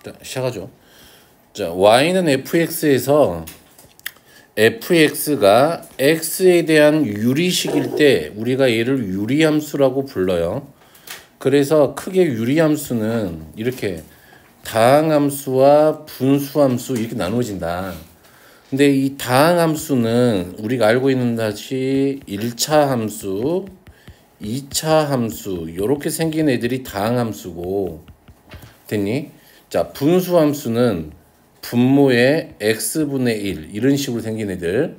자, 시작하죠. 자, y는 fx에서 fx가 x에 대한 유리식일 때 우리가 얘를 유리함수라고 불러요. 그래서 크게 유리함수는 이렇게 다항함수와 분수함수 이렇게 나누어진다. 근데 이 다항함수는 우리가 알고 있는 다시 1차 함수, 2차 함수 이렇게 생긴 애들이 다항함수고, 됐니? 자, 분수함수는 분모의 x분의 1 이런 식으로 생긴 애들,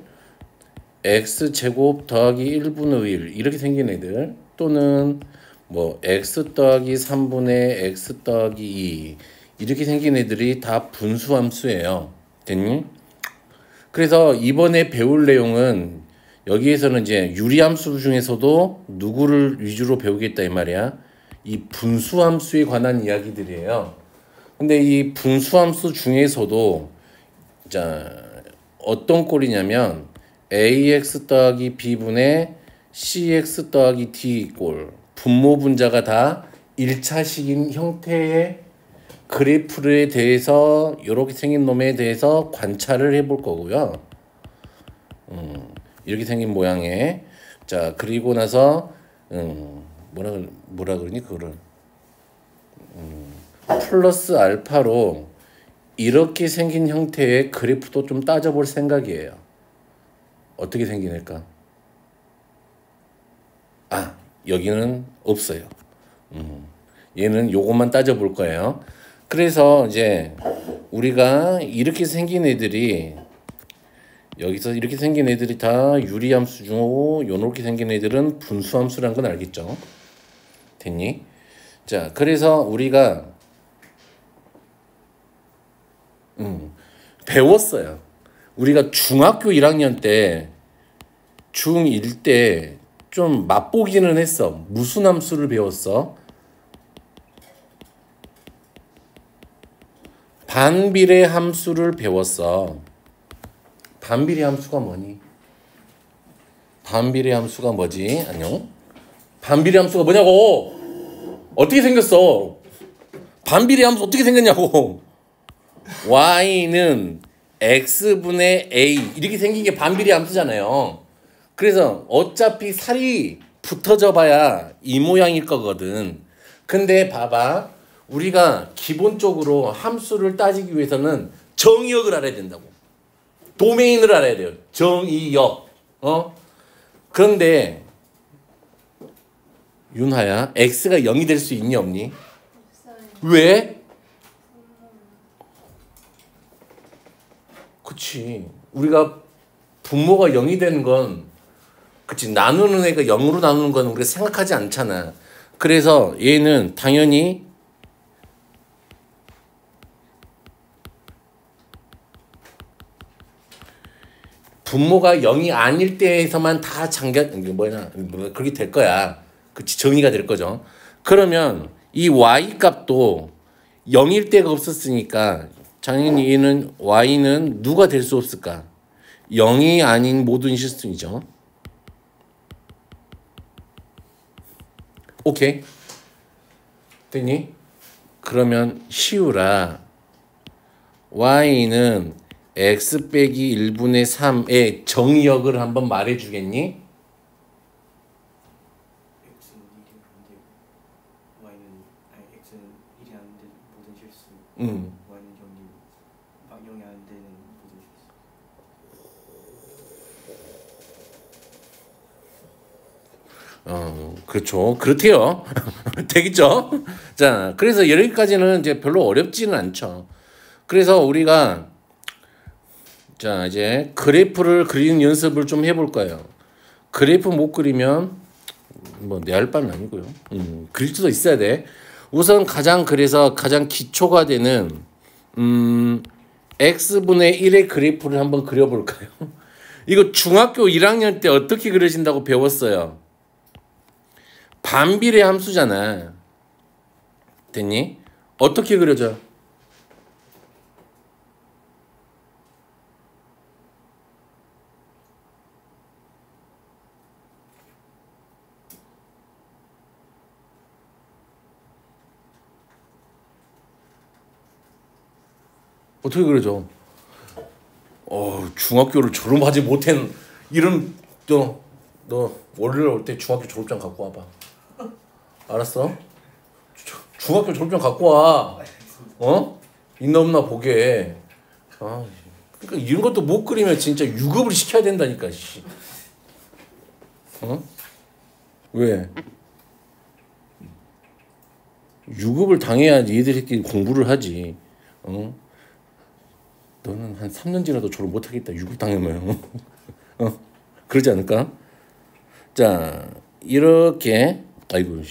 x제곱 더하기 1분의 1 이렇게 생긴 애들, 또는 뭐 x 더하기 3분의 x 더하기 2 이렇게 생긴 애들이 다 분수함수예요. 됐니? 그래서 이번에 배울 내용은 여기에서는 이제 유리함수 중에서도 누구를 위주로 배우겠다 이 말이야. 이 분수함수에 관한 이야기들이에요. 근데 이 분수함수 중에서도 자 어떤 꼴이냐면 ax 더하기 b분의 cx 더하기 d 꼴, 분모 분자가 다 1차식인 형태의 그래프에 대해서 이렇게 생긴 놈에 대해서 관찰을 해볼 거고요. 이렇게 생긴 모양의, 자 그리고 나서 뭐라 그러니 그거를 플러스 알파로 이렇게 생긴 형태의 그래프도 좀 따져볼 생각이에요. 어떻게 생긴 애일까? 아, 여기는 없어요. 얘는 요것만 따져볼 거예요. 그래서 이제 우리가 이렇게 생긴 애들이, 여기서 이렇게 생긴 애들이 다 유리함수 중이고 요렇게 생긴 애들은 분수함수라는 건 알겠죠? 됐니? 자, 그래서 우리가 배웠어요. 우리가 중학교 1학년 때, 중1 때 좀 맛보기는 했어. 무슨 함수를 배웠어? 반비례 함수를 배웠어. 반비례 함수가 뭐니? 반비례 함수가 뭐지? 안녕? 반비례 함수가 뭐냐고? 어떻게 생겼어? 반비례 함수 어떻게 생겼냐고? y는 x분의 a 이렇게 생긴 게 반비례 함수잖아요. 그래서 어차피 살이 붙어져 봐야 이 모양일 거거든. 근데 봐봐, 우리가 기본적으로 함수를 따지기 위해서는 정의역을 알아야 된다고. 도메인을 알아야 돼요. 정의역. 그런데 윤하야, x가 0이 될 수 있니 없니? 왜? 그치. 우리가 분모가 0이 되는 건, 그치, 나누는 애가 0으로 나누는 건 우리가 생각하지 않잖아. 그래서 얘는 당연히 분모가 0이 아닐 때에서만 다 그렇게 될 거야. 그치, 정의가 될 거죠. 그러면 이 y 값도 0일 때가 없었으니까 당연히 얘는 y는 누가 될 수 없을까? 0이 아닌 모든 실수이죠. 오케이? 됐니? 그러면 시우라 y는 x 빼기 1분의 3의 정의역을 한번 말해주겠니? x는 1이 안 되고 x는 1이 안 되는 모든 실수, y는 0이 안 되는 모든 실수. 그렇죠. 그렇대요. 되겠죠? 자, 그래서 여기까지는 이제 별로 어렵지는 않죠. 그래서 우리가 자, 이제 그래프를 그리는 연습을 좀 해볼 거예요. 그래프 못 그리면 뭐 내 할 바는 아니고요. 그릴 수도 있어야 돼. 우선 그래서 가장 기초가 되는 x분의 1의 그래프를 한번 그려볼까요? 이거 중학교 1학년 때 어떻게 그려진다고 배웠어요? 반비례 함수잖아. 됐니? 어떻게 그려져? 어떻게 그려져? 중학교를 졸업하지 못한 이런 너 월요일 올 때 중학교 졸업장 갖고 와봐. 알았어? 중학교 졸업장 갖고 와. 있나 없나 보게. 그러니까 이런 것도 못 그리면 진짜 유급을 시켜야 된다니까. 씨. 왜? 유급을 당해야지 얘들끼리 공부를 하지. 너는 한 3년 지나도 졸업 못하겠다. 유급 당하면. 그러지 않을까? 자, 이렇게 아이고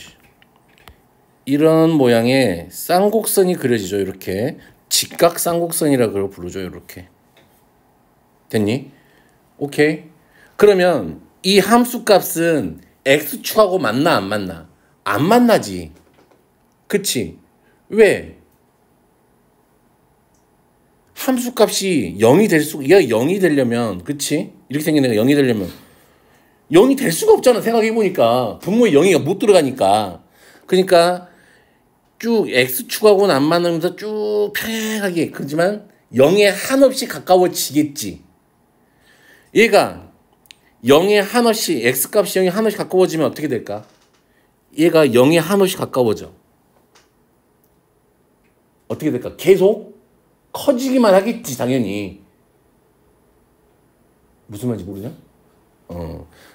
이런 모양의 쌍곡선이 그려지죠. 이렇게 직각 쌍곡선이라고 부르죠. 이렇게 됐니? 오케이. 그러면 이 함수 값은 x축하고 맞나 안 맞나? 안 만나지. 그치? 왜? 함수 값이 0이 될 수가, 얘가 0이 되려면, 그치? 이렇게 생긴 애가 0이 되려면 0이 될 수가 없잖아. 생각해보니까 분모에 0이 못 들어가니까. 그러니까 쭉 x축하고는 안 맞으면서 쭉 평행하게, 그렇지만 0에 한없이 가까워지겠지. 얘가 0에 한없이, x값이 0에 한없이 가까워지면 어떻게 될까? 얘가 0에 한없이 가까워져. 어떻게 될까? 계속 커지기만 하겠지, 당연히. 무슨 말인지 모르냐?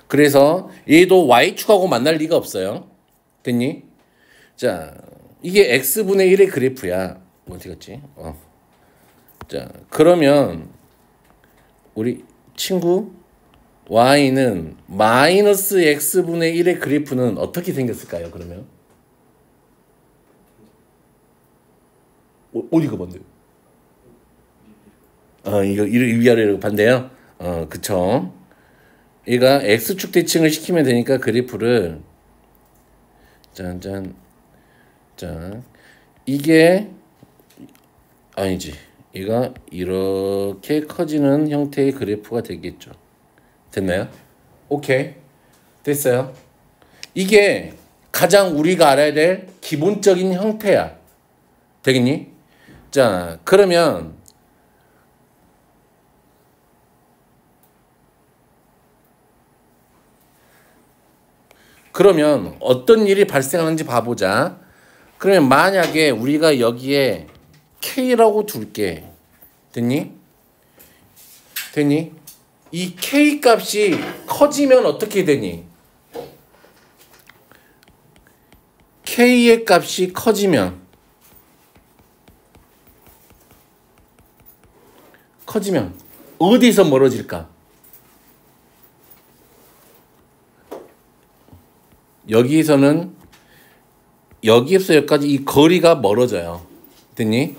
그래서 얘도 y축하고 만날 리가 없어요. 됐니? 자, 이게 x분의 1의 그래프야. 어디 갔지? 자, 그러면 우리 친구 y는 마이너스 x분의 1의 그래프는 어떻게 생겼을까요? 그러면 어디가 반대요? 이거 위아래로 반대요? 그쵸. 얘가 x축 대칭을 시키면 되니까 그래프를 짠짠. 자, 이게 아니지. 얘가 이렇게 커지는 형태의 그래프가 되겠죠. 됐나요? 오케이. 됐어요. 이게 가장 우리가 알아야 될 기본적인 형태야. 되겠니? 자, 그러면 어떤 일이 발생하는지 봐보자. 그러면 만약에 우리가 여기에 K라고 둘게. 됐니? 됐니? 이 K 값이 커지면 어떻게 되니? K의 값이 커지면 어디서 멀어질까? 여기서는 여기에서 여기까지 이 거리가 멀어져요. 됐니?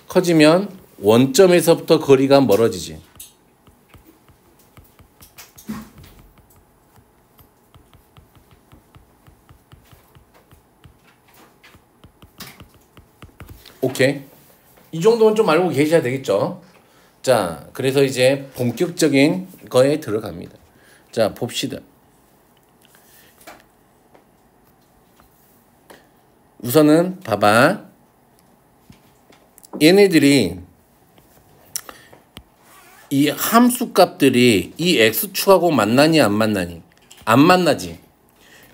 커지면 원점에서부터 거리가 멀어지지. 오케이. 이 정도는 좀 알고 계셔야 되겠죠. 자, 그래서 이제 본격적인 거에 들어갑니다. 자, 봅시다. 우선은 봐봐. 얘네들이 이 함수 값들이 이 x축하고 만나니 안 만나니? 안 만나지.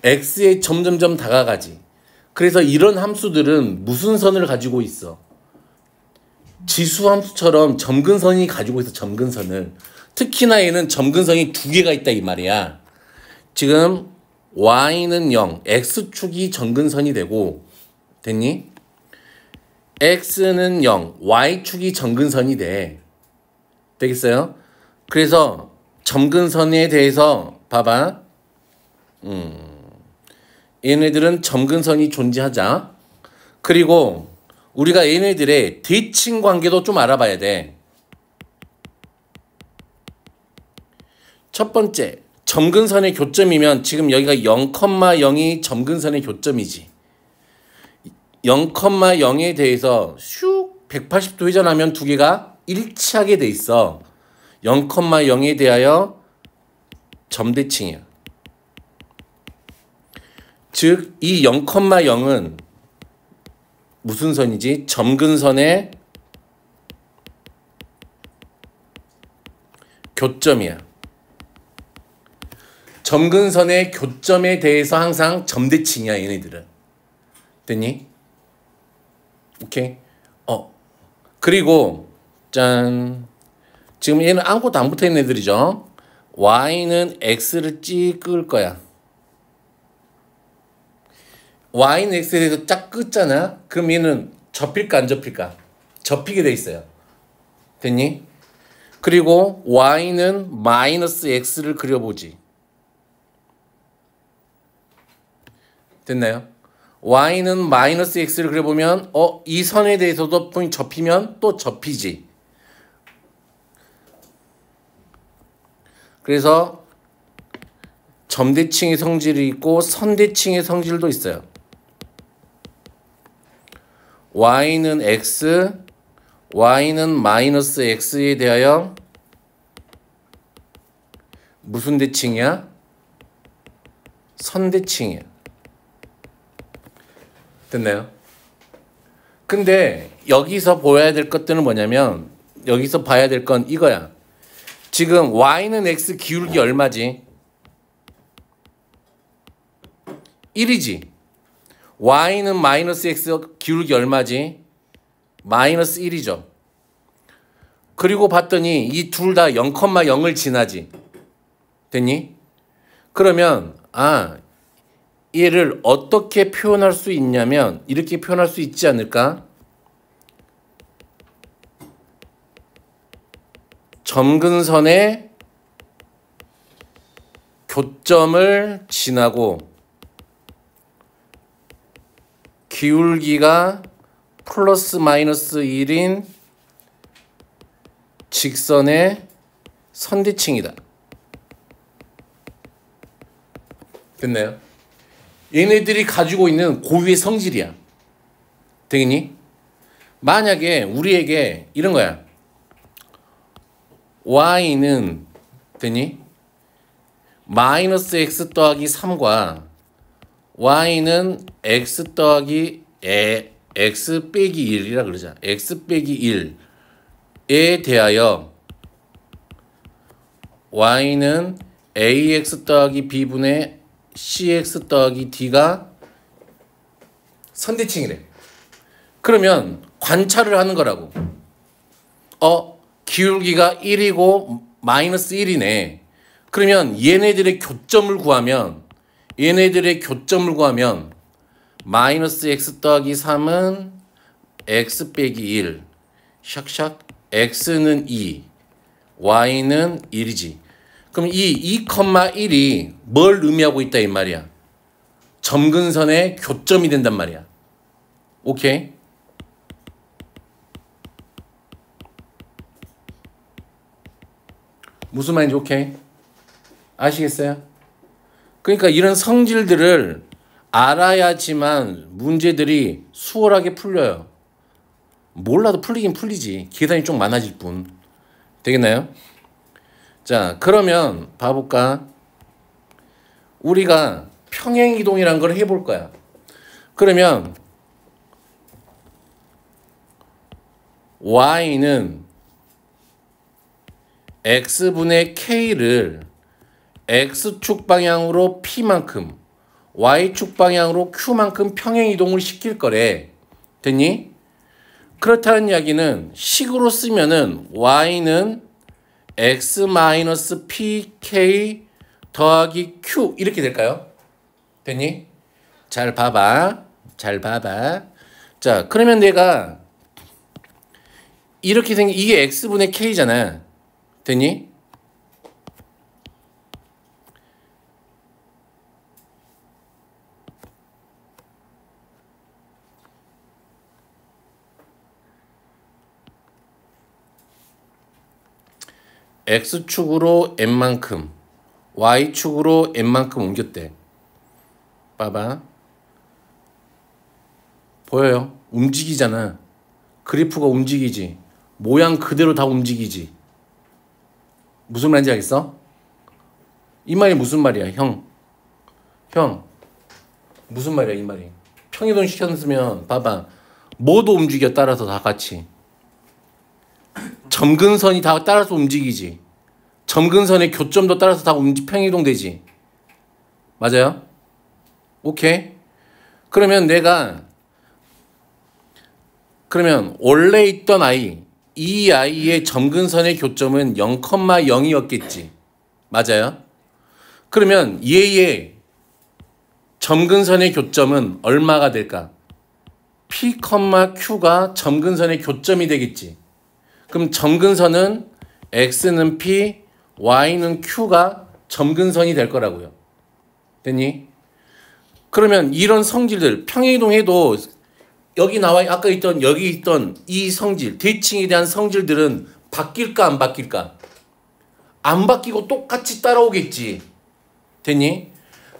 x에 점점점 다가가지. 그래서 이런 함수들은 무슨 선을 가지고 있어? 지수함수처럼 점근선이 가지고 있어. 점근선을. 특히나 얘는 점근선이 두 개가 있다 이 말이야. 지금 y는 0, x축이 점근선이 되고, 됐니? x는 0, y축이 점근선이 돼. 되겠어요? 그래서 점근선에 대해서 봐봐. 얘네들은 점근선이 존재하자. 그리고 우리가 얘네들의 대칭 관계도 좀 알아봐야 돼. 첫 번째, 점근선의 교점이면 지금 여기가 0,0이 점근선의 교점이지. 0,0에 대해서 슉 180도 회전하면 두 개가 일치하게 돼 있어. 0,0에 대하여 점대칭이야. 즉, 이 0,0은 무슨 선이지? 점근선의 교점이야. 점근선의 교점에 대해서 항상 점대칭이야, 얘네들은. 됐니? 오케이? 그리고 짠. 지금 얘는 아무것도 안 붙어있는 애들이죠. y는 x를 찍을 거야. y는 x에 대해서 짝 끄잖아. 그럼 얘는 접힐까 안 접힐까? 접히게 돼 있어요. 됐니? 그리고 y는 마이너스 x를 그려보지. 됐나요? y는 마이너스 x를 그려보면 이 선에 대해서도 포인트 접히면 또 접히지. 그래서 점대칭의 성질이 있고 선대칭의 성질도 있어요. y는 x, y는 마이너스 x에 대하여 무슨 대칭이야? 선대칭이야. 됐나요? 근데 여기서 보여야 될 것들은 뭐냐면 여기서 봐야 될 건 이거야. 지금 y는 x 기울기 얼마지? 1이지. y는 마이너스 x 기울기 얼마지? 마이너스 1이죠. 그리고 봤더니 이 둘 다 0,0을 지나지. 됐니? 그러면 얘를 어떻게 표현할 수 있냐면 이렇게 표현할 수 있지 않을까? 점근선의 교점을 지나고 기울기가 플러스 마이너스 1인 직선의 선대칭이다. 됐나요? 얘네들이 가지고 있는 고유의 성질이야. 되겠니? 만약에 우리에게 이런 거야. y는 되니? 마이너스 x 더하기 3과 y는 x 더하기 x 빼기 1이라 그러자. x 빼기 1에 대하여 y는 ax 더하기 b분의 cx 더하기 d가 선대칭이래. 그러면 관찰을 하는 거라고. 기울기가 1이고 마이너스 1이네. 그러면 얘네들의 교점을 구하면 마이너스 x 더하기 3은 x 빼기 1 샥샥 x는 2 y는 1이지. 그럼 이 2,1이 뭘 의미하고 있다 이 말이야. 점근선의 교점이 된단 말이야. 오케이? 무슨 말인지 오케이? 아시겠어요? 그러니까 이런 성질들을 알아야지만 문제들이 수월하게 풀려요. 몰라도 풀리긴 풀리지. 계산이 좀 많아질 뿐. 되겠나요? 자, 그러면 봐볼까? 우리가 평행이동이라는 걸 해볼 거야. 그러면 y는 x분의 k를 x축 방향으로 p만큼 y축 방향으로 q만큼 평행이동을 시킬 거래. 됐니? 그렇다는 이야기는 식으로 쓰면은 y는 x-pk 더하기 q 이렇게 될까요? 됐니? 잘 봐봐. 자, 그러면 내가 이렇게 생긴 이게 x분의 k잖아. 됐니? x축으로 n만큼 y축으로 n만큼 옮겼대. 봐봐. 보여요? 움직이잖아. 그래프가 움직이지. 모양 그대로 다 움직이지. 무슨 말인지 알겠어? 이 말이 무슨 말이야, 형? 무슨 말이야, 이 말이? 평이동 시켰으면 봐봐. 뭐도 움직여, 따라서 다 같이. 점근선이 다 따라서 움직이지. 점근선의 교점도 따라서 다 평행이동 되지. 맞아요? 오케이. 그러면 원래 있던 이 아이의 점근선의 교점은 0,0이었겠지. 맞아요? 그러면 얘의 점근선의 교점은 얼마가 될까? P, Q가 점근선의 교점이 되겠지. 그럼 점근선은 X는 P, Y는 Q가 점근선이 될 거라고요. 됐니? 그러면 이런 성질들 평행이동해도 여기 여기 있던 이 성질, 대칭에 대한 성질들은 바뀔까 안 바뀔까? 안 바뀌고 똑같이 따라오겠지. 됐니?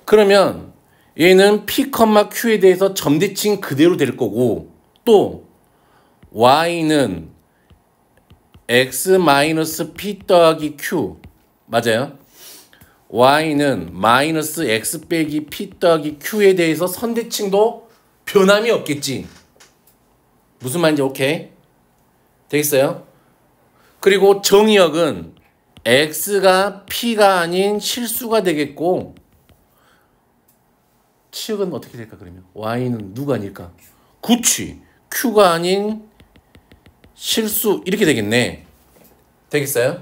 그러면 얘는 P, Q에 대해서 점대칭 그대로 될 거고 또 Y는 X-P 더하기 Q 맞아요? Y는 마이너스 X 빼기 P 더하기 Q에 대해서 선대칭도 변함이 없겠지. 무슨 말인지 오케이? 되겠어요? 그리고 정의역은 X가 P가 아닌 실수가 되겠고 치역은 어떻게 될까 그러면? Y는 누가 아닐까? 그치. Q가 아닌 실수 이렇게 되겠네. 되겠어요?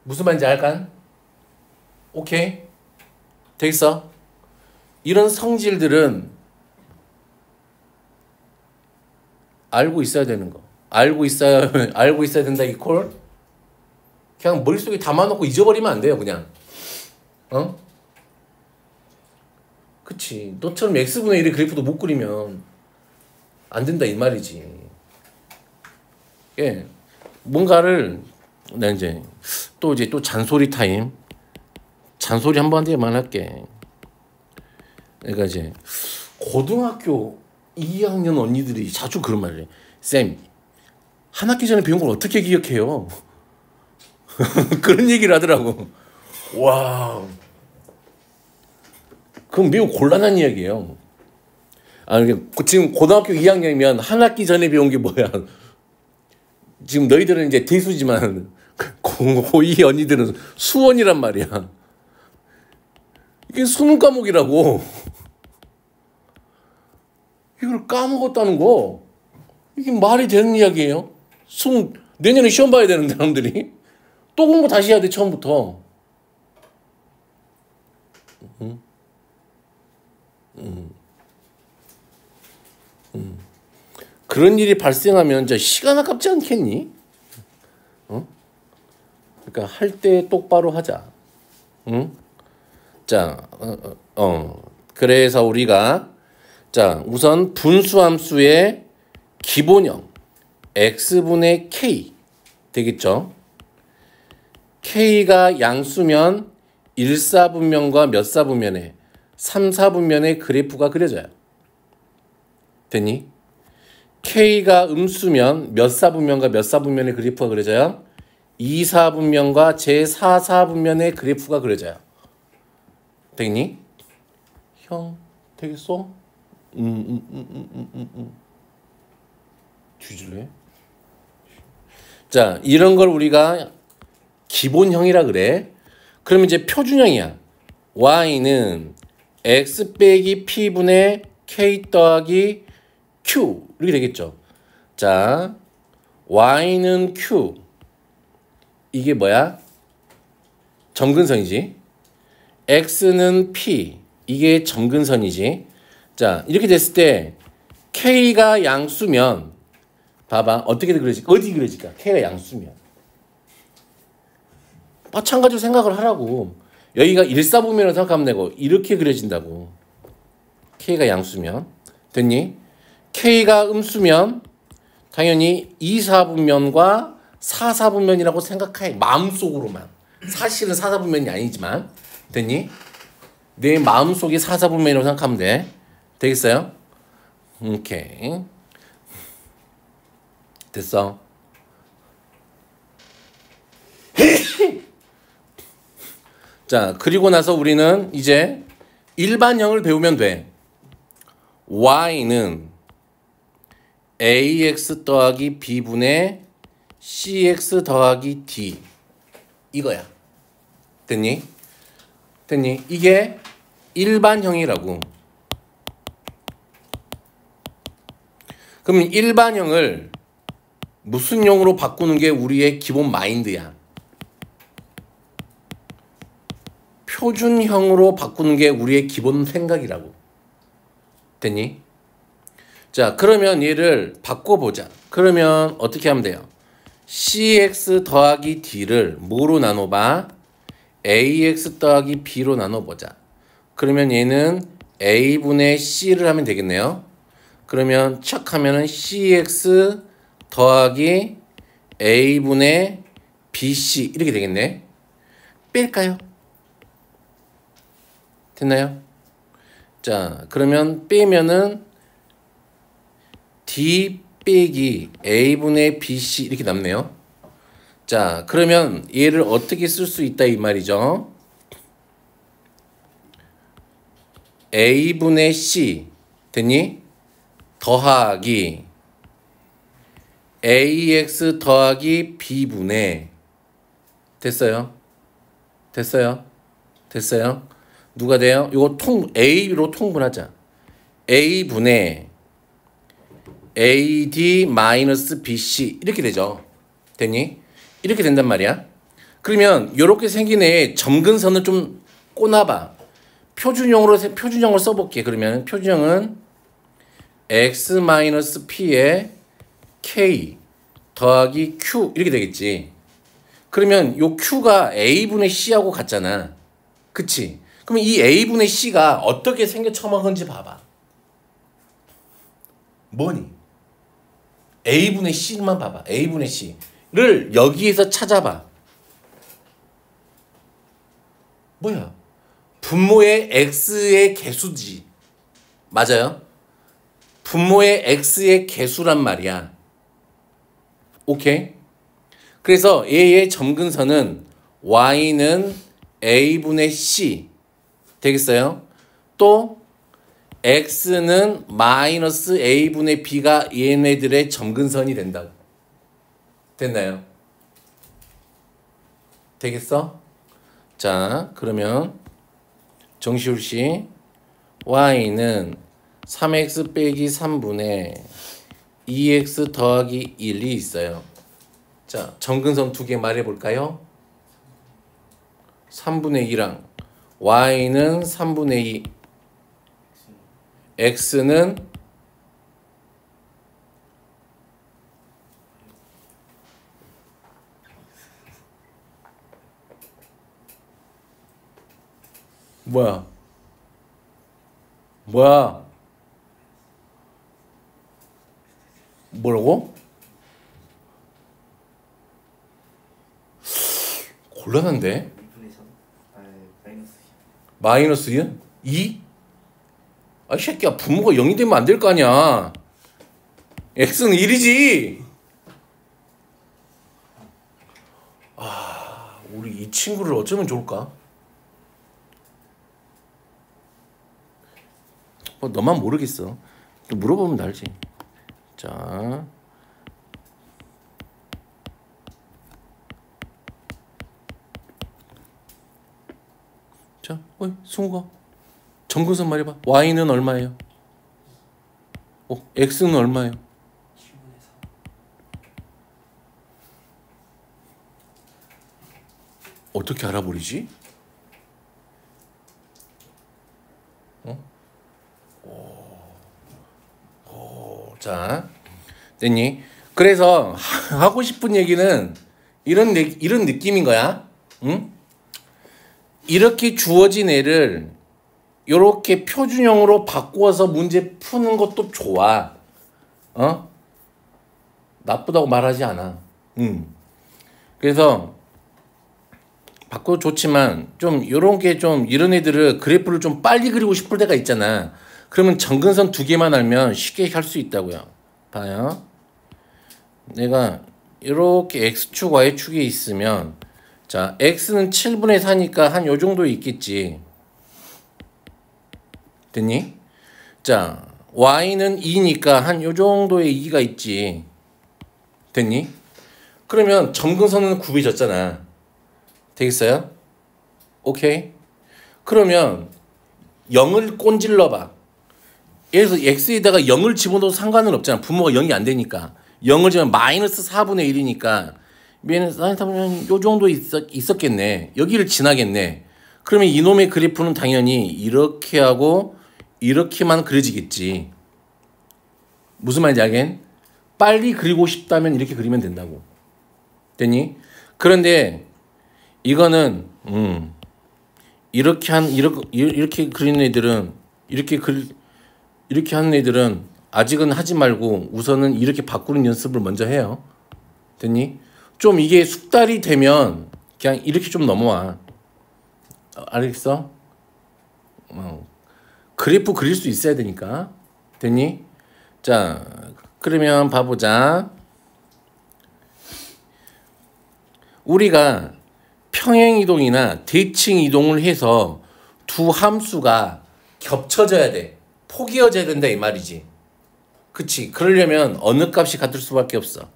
무슨 말인지 알까? 오케이? 되겠어? 이런 성질들은 알고 있어야 되는 거. 알고 있어야 된다 이콜? 그냥 머릿속에 담아놓고 잊어버리면 안 돼요 그냥. 어? 그치. 너처럼 X분의 1의 그래프도 못 그리면 안 된다 이 말이지. 예. 뭔가를 나 이제 또 잔소리 타임. 잔소리 한 번 한테만 할게. 그러니까 이제 고등학교 2학년 언니들이 자주 그런 말을 해. 쌤, 한 학기 전에 배운 걸 어떻게 기억해요? 그런 얘기를 하더라고. 와, 그건 매우 곤란한 이야기예요. 지금 고등학교 2학년이면 한 학기 전에 배운 게 뭐야? 지금 너희들은 이제 대수지만 고2 언니들은 수원이란 말이야. 이게 수능 과목이라고. 이걸 까먹었다는 거. 이게 말이 되는 이야기예요? 내년에 시험 봐야 되는 사람들이 또 공부 다시 해야 돼 처음부터. 그런 일이 발생하면 진짜 시간 아깝지 않겠니? 그러니까 할 때 똑바로 하자. 응? 자, 그래서 우리가 우선 분수함수의 기본형 x분의 k 되겠죠? k가 양수면 1사분면과 몇 사분면에 3사분면의 그래프가 그려져요. 됐니? k가 음수면 몇 사분면과 몇 사분면의 그래프가 그려져요? 2사분면과 제4사분면의 그래프가 그려져요. 되겠니? 형, 되겠어? 뒤질래? 자, 이런 걸 우리가 기본형이라 그래. 그럼 이제 표준형이야. y는 x 빼기 p분의 k 더하기 q 이렇게 되겠죠. 자, y는 q 이게 뭐야? 점근선이지. x는 p 이게 점근선이지. 자, 이렇게 됐을 때 k가 양수면 봐봐 어떻게 그려질까? 어디 그려질까? k가 양수면 마찬가지로 생각을 하라고. 여기가 1사분면으로 생각하면 되고 이렇게 그려진다고. k가 양수면 됐니? k가 음수면 당연히 2사분면과 4사분면이라고 생각해. 마음속으로만. 사실은 4사분면이 아니지만 됐니? 내 마음속에 4사분면이라고 생각하면 돼. 되겠어요? 오케이. 됐어. 자, 그리고 나서 우리는 이제 일반형을 배우면 돼. y는 ax 더하기 b분의 cx 더하기 d 이거야. 됐니? 됐니? 이게 일반형이라고. 그럼 일반형을 무슨 형으로 바꾸는 게 우리의 기본 마인드야? 표준형으로 바꾸는 게 우리의 기본 생각이라고. 됐니? 자, 그러면 얘를 바꿔보자. 그러면 어떻게 하면 돼요? cx 더하기 d를 뭐로 나눠봐? ax 더하기 b로 나눠보자. 그러면 얘는 a분의 c를 하면 되겠네요. 그러면 척 하면은 cx 더하기 a분의 bc 이렇게 되겠네. 뺄까요? 됐나요? 자, 그러면 빼면은 d 빼기 a분의 bc 이렇게 남네요. 자, 그러면 얘를 어떻게 쓸 수 있다 이 말이죠. a분의 c 됐니? 더하기 ax 더하기 b분의 됐어요? 됐어요? 됐어요? 누가 돼요? 이거 a로 통분하자. a분의 ad 마이너스 bc 이렇게 되죠. 됐니? 이렇게 된단 말이야. 그러면 이렇게 생긴 애의 점근선을 좀 꼬나봐. 표준형을 써볼게. 그러면 표준형은 x 마이너스 p에 k 더하기 q 이렇게 되겠지. 그러면 요 q가 a분의 c하고 같잖아. 그치? 그러면 이 a분의 c가 어떻게 생겨 처먹은지 봐봐. 뭐니? a분의 c만 봐봐. a분의 c를 여기에서 찾아봐. 뭐야? 분모의 x의 개수지. 맞아요? 분모의 x의 개수란 말이야. 오케이? 그래서 얘의 점근선은 y는 a분의 c 되겠어요? 또 x는 마이너스 a분의 b가 얘네들의 점근선이 된다고. 됐나요? 되겠어? 자, 그러면 정시울씨 y는 3x 빼기 3분의 2x 더하기 1이 있어요. 자, 점근선 두 개 말해볼까요? 3분의 2랑 y는 3분의 2 x는 뭐야? 뭐라고? 곤란한데? 2분의 3? 마이너스 마이너스 2? 아, 이 새끼야, 분모가 0이 되면 안 될 거 아니야. x는 1이지. 아, 우리 이 친구를 어쩌면 좋을까? 너만 모르겠어. 물어보면 알지. 자, 어이, 승우가 점근선 말해봐. y는 얼마예요? x는 얼마예요? 7분의 3. 어떻게 알아버리지? 자, 됐니? 그래서 하고 싶은 얘기는 이런 느낌인 거야. 응? 이렇게 주어진 애를 이렇게 표준형으로 바꾸어서 문제 푸는 것도 좋아. 나쁘다고 말하지 않아. 그래서 바꿔도 좋지만 좀 이런 게 좀 이런 애들을 그래프를 좀 빨리 그리고 싶을 때가 있잖아. 그러면 점근선 두 개만 알면 쉽게 할 수 있다고요. 봐요. 내가 이렇게 x축, y축이 있으면 자, x는 7분의 4니까 한 요 정도 있겠지. 됐니? 자, y는 2니까 한 요 정도의 2가 있지. 됐니? 그러면 점근선은 굽해졌잖아. 되겠어요? 오케이? 그러면 0을 꼰질러봐. 여기서 x에다가 0을 집어넣어도 상관은 없잖아. 분모가 0이 안 되니까. 0을 집으면 마이너스 4분의 1이니까 마이너스 4분의 요 정도 있었겠네. 여기를 지나겠네. 그러면 이놈의 그래프는 당연히 이렇게 하고 이렇게만 그려지겠지. 무슨 말인지 알겠? 빨리 그리고 싶다면 이렇게 그리면 된다고. 됐니? 그런데 이거는 이렇게 그리는 애들은 이렇게 하는 애들은 아직은 하지 말고 우선은 이렇게 바꾸는 연습을 먼저 해요. 됐니? 좀 이게 숙달이 되면 그냥 이렇게 좀 넘어와. 알겠어? 그래프 그릴 수 있어야 되니까. 됐니? 자, 그러면 봐보자. 우리가 평행이동이나 대칭이동을 해서 두 함수가 겹쳐져야 돼. 포개어져야 된다 이 말이지. 그치? 그러려면 어느 값이 같을 수밖에 없어.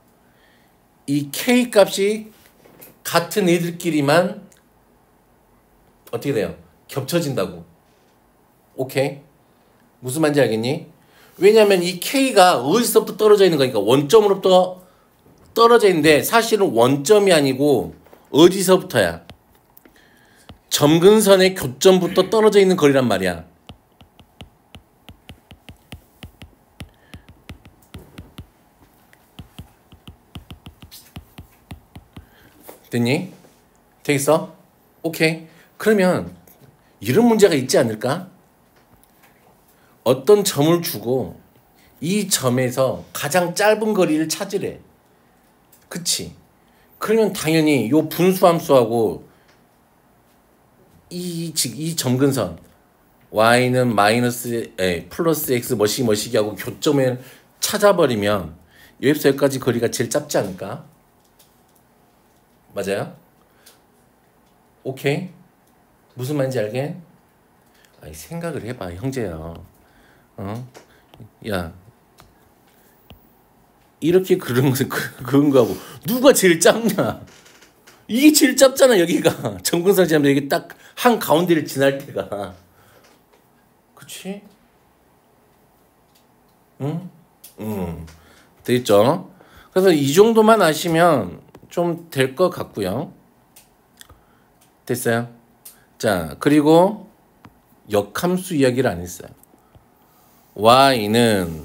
이 K 값이 같은 애들끼리만 어떻게 돼요? 겹쳐진다고. 오케이? 무슨 말인지 알겠니? 왜냐면 이 K가 어디서부터 떨어져 있는 거니까 원점으로부터 떨어져 있는데 사실은 원점이 아니고 어디서부터야? 점근선의 교점부터 떨어져 있는 거리란 말이야. 됐니? 되겠어? 오케이. 그러면 이런 문제가 있지 않을까? 어떤 점을 주고 이 점에서 가장 짧은 거리를 찾으래. 그치? 그러면 당연히 요 분수함수하고 이 점근선 y는 플러스 x 머시기 하고 교점을 찾아버리면 여기서 여기까지 거리가 제일 짧지 않을까? 맞아요? 오케이? 무슨 말인지 알게? 아니, 생각을 해봐, 형제야. 야, 이렇게 그런 거하고 누가 제일 짧냐? 이게 제일 짧잖아, 여기가. 점근선 지나면 여기 딱 한 가운데를 지날 때가. 그치? 응? 되겠죠? 그래서 이 정도만 아시면 좀 될 것 같고요. 됐어요? 자, 그리고 역함수 이야기를 안 했어요. y는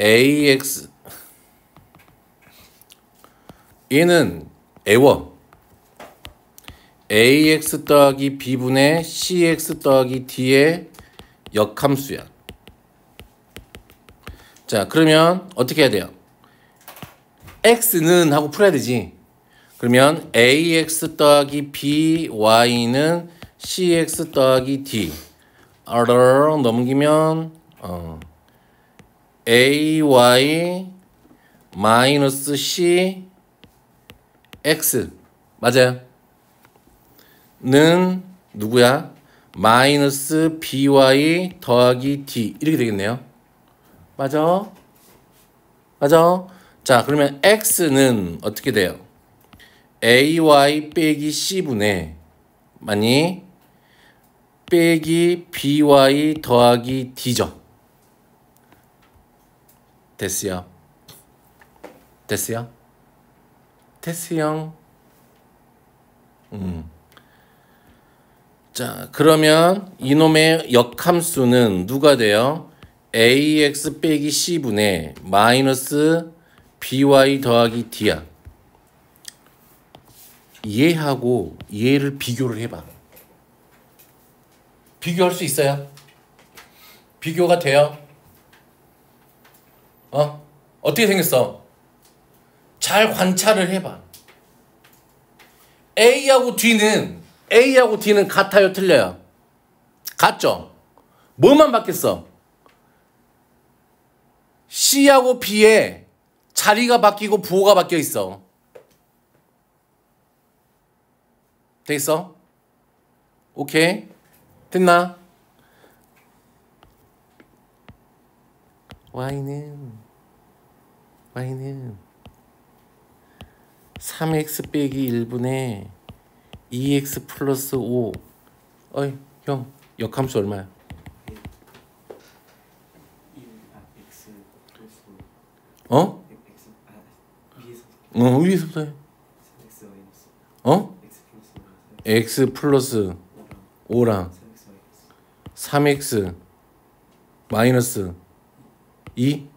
ax 얘는 애워. ax 더하기 b분의 cx 더하기 d의 역함수야. 자, 그러면 어떻게 해야 돼요? x는 하고 풀어야 되지. 그러면 ax 더하기 by는 cx 더하기 d 를 넘기면 ay 마이너스 c x 맞아요? 는 누구야? 마이너스 by 더하기 d 이렇게 되겠네요. 맞아? 맞아? 자, 그러면 x는 어떻게 돼요? ay 빼기 c분의 많이 빼기 by 더하기 d죠. 됐어요? 됐어요? 됐어요? 자, 그러면 이놈의 역함수는 누가 돼요? ax 빼기 c분의 마이너스 by 더하기 d야. 얘하고 얘를 비교를 해봐. 비교할 수 있어요? 비교가 돼요? 어떻게 생겼어? 잘 관찰을 해봐. A하고 D는 같아요? 틀려요? 같죠? 뭐만 바뀌었어? C하고 B에 자리가 바뀌고 부호가 바뀌어 있어. 됐어? 오케이? 됐나? y는 3x 빼기 1분의 2x 플러스 5 어이 형 역함수 얼마야? 1, x 플러스 어? x 위에서 위에서부터 해. x 마이너스 어? x 플러스 x 플러스 5랑 3x 마이너스 2?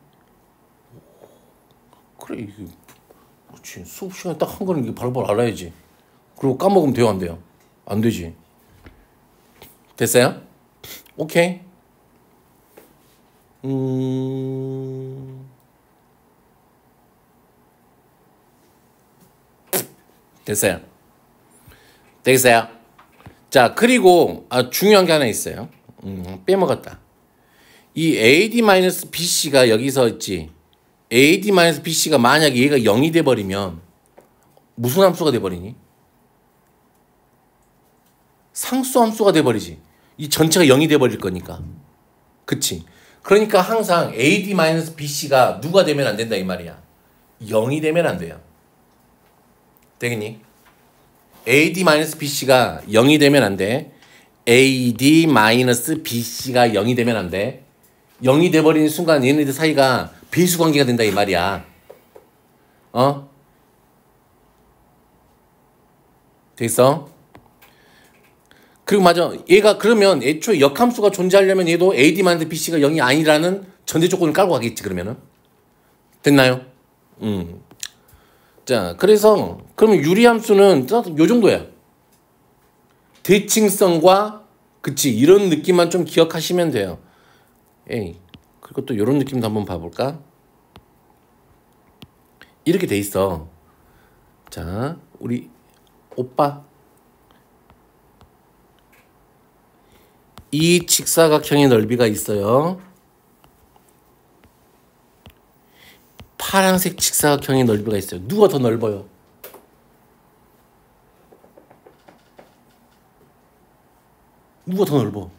그래 이게 그렇지. 수업 시간에 딱 한 거는 이게 바로바로 알아야지. 그리고 까먹으면 돼요 안 돼요? 안 되지. 됐어요? 오케이. 됐어요. 되겠어요? 자 그리고 중요한 게 하나 있어요. 빼먹었다. 이 AD-BC가 여기서 있지. AD-BC가 만약에 얘가 0이 돼버리면 무슨 함수가 돼버리니? 상수함수가 돼버리지. 이 전체가 0이 돼버릴 거니까. 그치? 그러니까 항상 AD-BC가 누가 되면 안 된다 이 말이야. 0이 되면 안 돼요. 되겠니? AD-BC가 0이 되면 안 돼. AD-BC가 0이 되면 안 돼. 0이 돼버리는 순간 얘네들 사이가 배수 관계가 된다 이 말이야. 됐어? 그리고 맞아. 얘가 그러면 애초에 역함수가 존재하려면 얘도 AD-BC가 0이 아니라는 전제 조건을 깔고 가겠지 그러면은. 됐나요? 자, 그래서 그러면 유리함수는 요 정도야. 대칭성과 그치 이런 느낌만 좀 기억하시면 돼요. 에이, 그리고 또 이런 느낌도 한번 봐볼까? 이렇게 돼 있어. 자, 우리 오빠 이 직사각형의 넓이가 있어요. 파란색 직사각형의 넓이가 있어요. 누가 더 넓어요? 누가 더 넓어?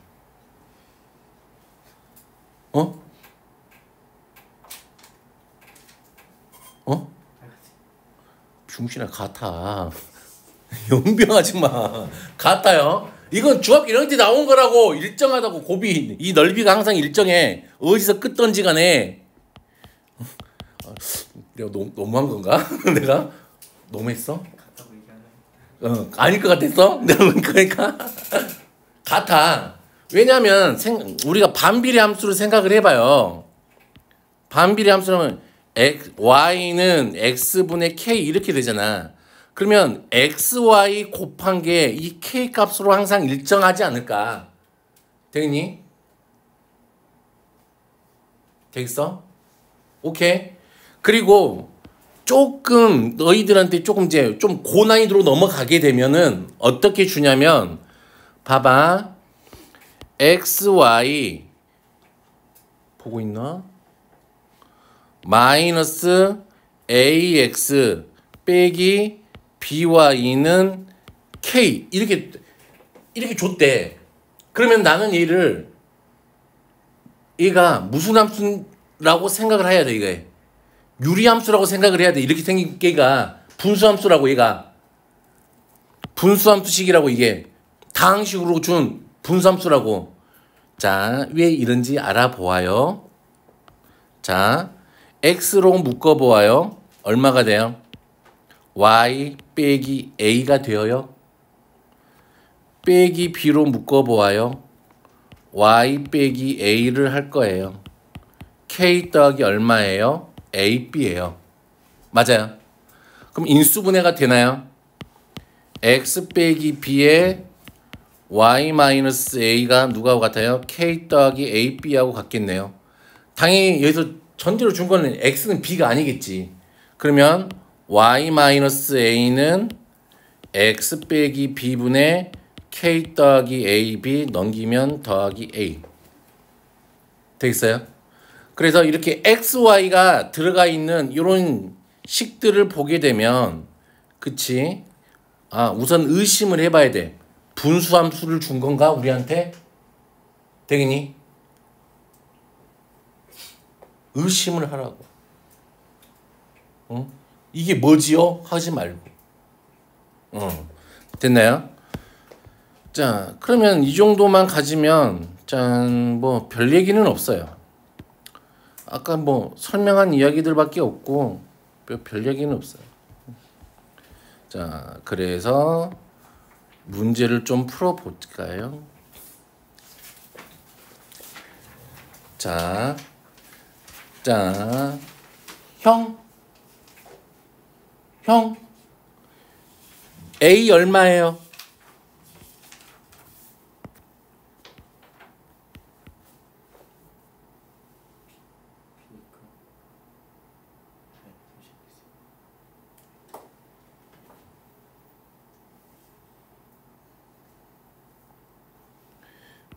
중신아 같아. 연병하지 마. 같아요. 이건 중학교 1학년 때 나온 거라고. 일정하다고. 곱이 이 넓이가 항상 일정해. 어디서 끝던지 간에. 내가 너무한 건가? 내가 너무했어? 같다고 얘기하나요? 아닐 것 같았어? 그러니까 같아. 왜냐하면 우리가 반비례 함수를 생각을 해봐요. 반비례 함수라면 y는 x분의 k 이렇게 되잖아. 그러면 xy 곱한 게 이 k 값으로 항상 일정하지 않을까? 되겠니? 되겠어? 오케이. 그리고 조금 너희들한테 조금 이제 좀 고난이도로 넘어가게 되면은 어떻게 주냐면 봐봐. xy 보고 있나? 마이너스 ax 빼기 by는 k 이렇게 줬대. 그러면 나는 얘가 무슨 함수라고 생각을 해야 돼. 이게 유리함수라고 생각을 해야 돼. 이렇게 생긴 게가 분수함수라고. 얘가 분수함수식이라고. 이게 다항식으로 준 분수함수라고. 자, 왜 이런지 알아보아요. 자, x로 묶어보아요. 얼마가 돼요? y 빼기 a가 되어요. 빼기 b로 묶어보아요. y 빼기 a를 할 거예요. k 더하기 얼마예요? a, b예요. 맞아요. 그럼 인수분해가 되나요? x 빼기 b에 y 마이너스 a가 누구하고 같아요? k 더하기 a, b하고 같겠네요. 당연히 여기서 전제로 준 거는 x는 b가 아니겠지. 그러면 y 마이너스 a는 x 빼기 b분의 k 더하기 a, b 넘기면 더하기 a. 되겠어요? 그래서 이렇게 xy가 들어가 있는 이런 식들을 보게 되면 그치? 우선 의심을 해봐야 돼. 분수함수를 준 건가 우리한테? 되겠니? 의심을 하라고. 이게 뭐지요? 하지 말고. 됐나요? 자, 그러면 이 정도만 가지면 짠, 뭐 별 얘기는 없어요. 아까 뭐 설명한 이야기들밖에 없고 별 얘기는 없어요. 자, 그래서 문제를 좀 풀어볼까요? 자, 형, A 얼마예요?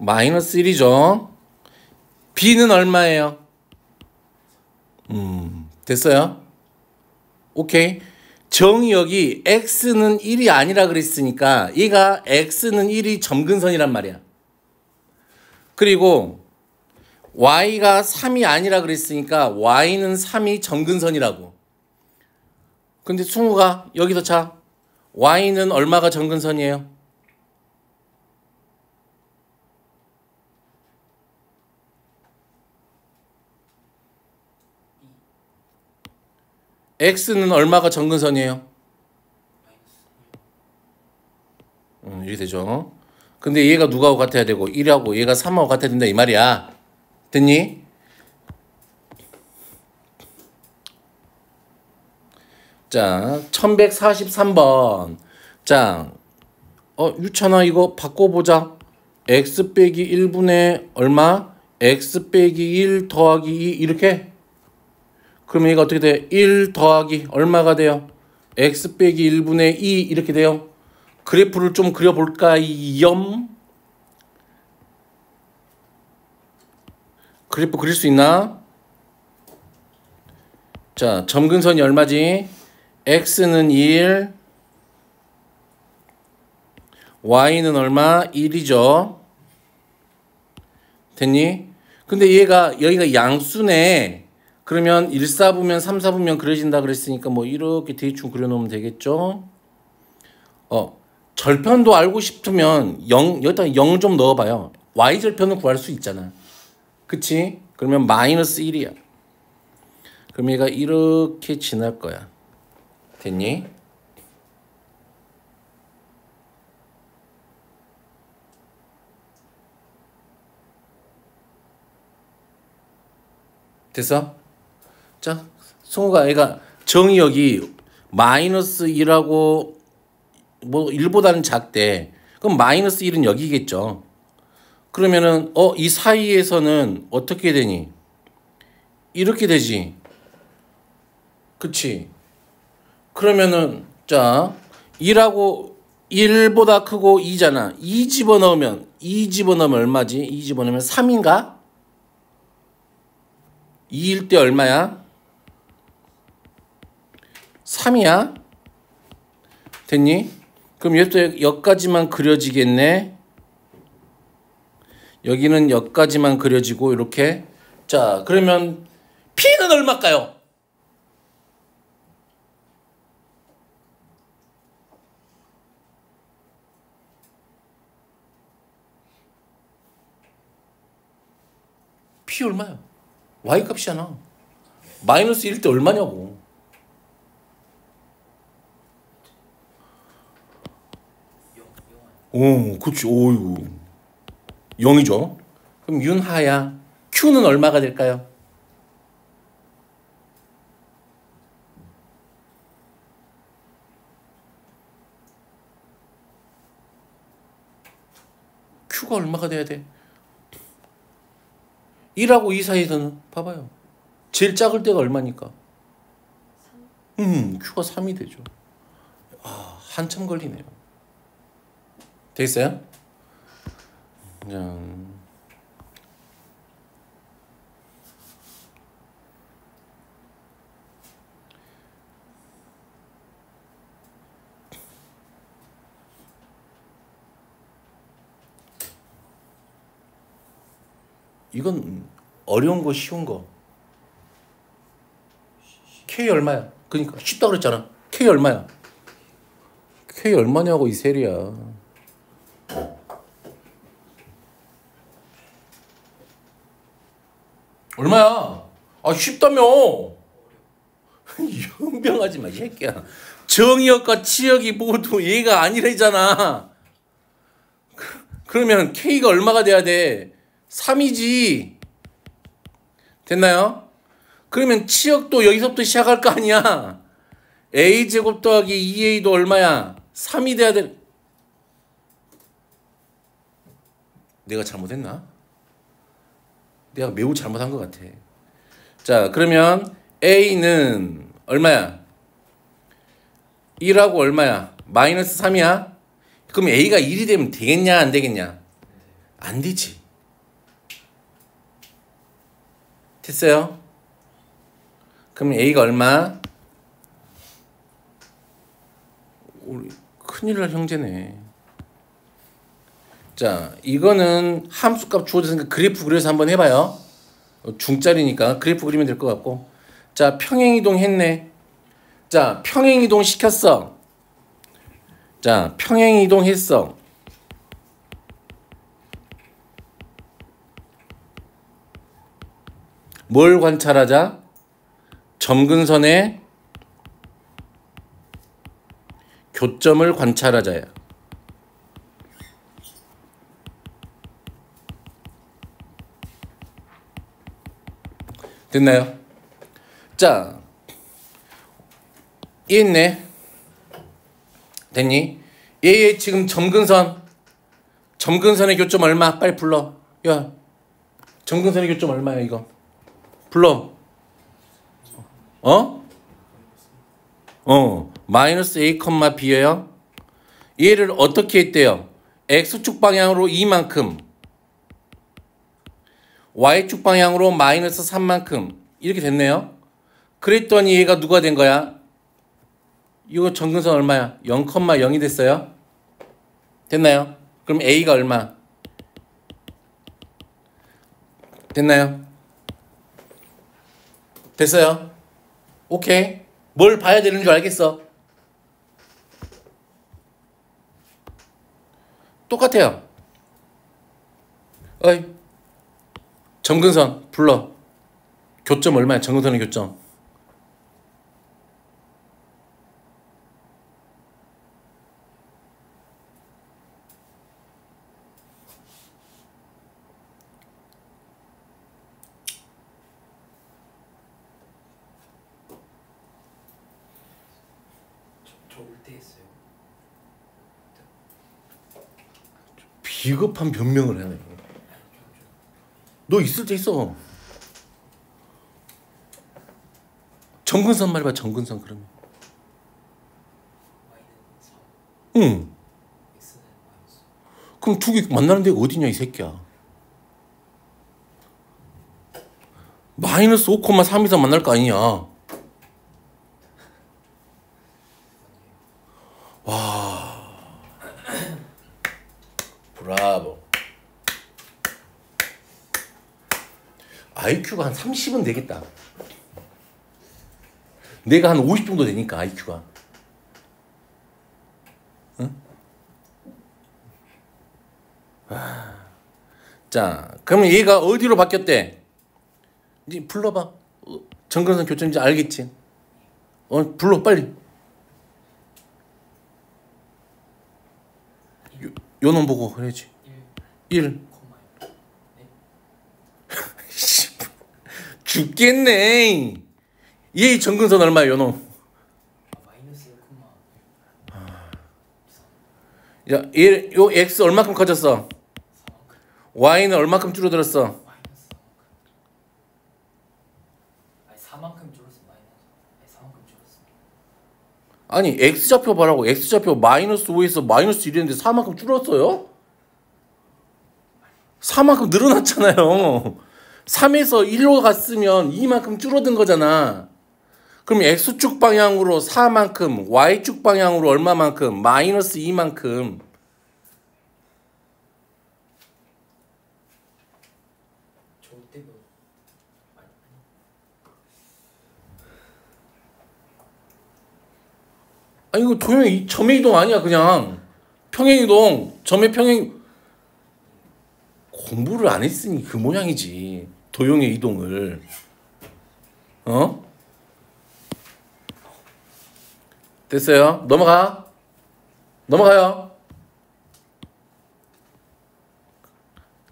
마이너스 1이죠. B는 얼마예요? 됐어요? 오케이. 정이 여기 X는 1이 아니라 그랬으니까 얘가 X는 1이 점근선이란 말이야. 그리고 Y가 3이 아니라 그랬으니까 Y는 3이 점근선이라고. 근데 승우가 여기서 자, Y는 얼마가 점근선이에요? X는 얼마가 점근선이에요? 이렇게 되죠. 근데 얘가 누구하고 같아야 되고 1하고 얘가 3하고 같아야 된다 이 말이야. 됐니? 자, 1143번. 자, 유찬아 이거 바꿔보자. x 빼기 1분의 얼마? x 빼기 1 더하기 2 이렇게? 그러면 이거 어떻게 돼? 1 더하기 얼마가 돼요? x 빼기 1분의 2 이렇게 돼요. 그래프를 좀 그려볼까요? 그래프 그릴 수 있나? 자, 점근선이 얼마지? x는 1, y는 얼마? 1이죠. 됐니? 근데 얘가 여기가 양수네. 그러면 1사분면 3사분면 그려진다 그랬으니까 뭐 이렇게 대충 그려놓으면 되겠죠. 절편도 알고 싶으면 0, 여기다 0 좀 넣어봐요. y절편은 구할 수 있잖아. 그치? 그러면 마이너스 1이야. 그럼 얘가 이렇게 지날 거야. 됐니? 됐어? 자, 승우가 얘가 정이 여기 마이너스 1하고 뭐 1보다는 작대. 그럼 마이너스 1은 여기겠죠. 그러면은 이 사이에서는 어떻게 되니? 이렇게 되지. 그치? 그러면은 자, 1하고 1보다 크고 2잖아. 2 집어넣으면 얼마지? 2 집어넣으면 3인가? 2일 때 얼마야? 3이야? 됐니? 그럼 여기까지만 그려지겠네. 여기는 여기까지만 그려지고 이렇게. 자, 그러면 P는 얼마일까요? P 얼마야? Y 값이잖아. 마이너스 1일 때 얼마냐고. 오, 그치. 오유. 0이죠. 그럼 윤하야. Q는 얼마가 될까요? Q가 얼마가 돼야 돼? 1하고 2 사이에서는 봐봐요. 제일 작을 때가 얼마니까? Q가 3이 되죠. 한참 걸리네요. 됐어요? 이건 어려운 거 쉬운 거. K 얼마야? 그러니까 쉽다 그랬잖아. K 얼마야? K 얼마냐고 이 셀이야. 얼마야? 아 쉽다며. 연병하지 마 이 새끼야. 정의역과 치역이 모두 얘가 아니래잖아. 그러면 K가 얼마가 돼야 돼? 3이지. 됐나요? 그러면 치역도 여기서부터 시작할 거 아니야. A제곱 더하기 2A도 얼마야? 3이 돼야 돼. 내가 잘못했나? 내가 매우 잘못한 것 같아. 자, 그러면 A는 얼마야? 1하고 얼마야? 마이너스 3이야? 그럼 A가 1이 되면 되겠냐 안 되겠냐? 안 되지. 됐어요? 그럼 A가 얼마? 우리 큰일 날 형제네. 자, 이거는 함수값 주어졌으니까 그래프 그려서 한번 해봐요. 중짜리니까 그래프 그리면 될 것 같고. 자, 평행이동 했네. 자, 평행이동 시켰어. 자, 평행이동 했어. 뭘 관찰하자? 점근선의 교점을 관찰하자야. 됐나요? 자, 이해했네? 됐니? 얘 지금 점근선의 교점 얼마? 빨리 불러. 야, 점근선의 교점 얼마야 이거? 불러. 마이너스 A, B예요. 얘를 어떻게 했대요? X축 방향으로 2만큼, Y축 방향으로 마이너스 3만큼 이렇게 됐네요. 그랬더니 얘가 누가 된 거야? 이거 점근선 얼마야? 0,0이 됐어요. 됐나요? 그럼 A가 얼마? 됐나요? 됐어요? 오케이. 뭘 봐야 되는 줄 알겠어? 똑같아요. 어이, 점근선 불러. 교점 얼마야? 점근선의 교점. 저 올 때 했어요. 비겁한 변명을 하네. 너 있을 때 있어. 점근선 말해봐. 점근선 그러면. 응. 그럼 두 개 만나는 데가 어디냐 이 새끼야. 마이너스 5,3에서 만날 거 아니냐. 와. 브라보. IQ가 한 30은 되겠다. 내가 한 50 정도 되니까 IQ가. 응? 자, 그러면 얘가 어디로 바뀌었대? 이제 불러봐. 점근선 교점인지 알겠지? 불러 빨리. 요 놈 보고 그래야지. 1. 죽겠네. 얘 점근선 얼마야 요놈? 마이너스 1, 야, 요 x 얼마큼 커졌어? y는 얼마큼 줄어들었어? 마이너스 4만큼 줄었어. 마이너스 4만큼 줄었어. 아니 x좌표 봐라고. x좌표 마이너스 5에서 마이너스 1이었는데 4만큼 줄었어요? 4만큼 늘어났잖아요. 3에서 1로 갔으면 2만큼 줄어든 거잖아. 그럼 x축 방향으로 4만큼, y축 방향으로 얼마만큼? 마이너스 2만큼. 저 때 뭐? 아니 이거 조용히 점의 이동 아니야 그냥. 평행 이동. 점의 평행. 공부를 안 했으니 그 모양이지. 도형의 이동을. 어? 됐어요? 넘어가요.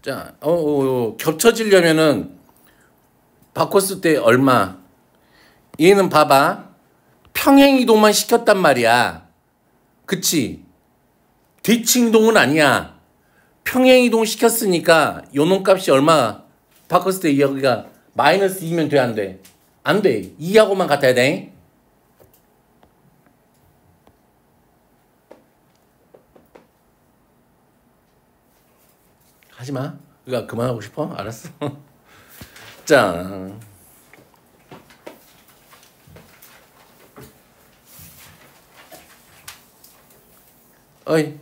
자, 겹쳐지려면은 바꿨을 때 얼마? 얘는 봐봐. 평행 이동만 시켰단 말이야. 그치? 대칭 이동은 아니야. 평행 이동 시켰으니까 요놈 값이 얼마? 바꿨을 때 여기가 마이너스 2면 돼, 안 돼? 안 돼. 2하고만 같아야 돼. 하지마. 그러니까 그만하고 싶어? 알았어. 자, 어이,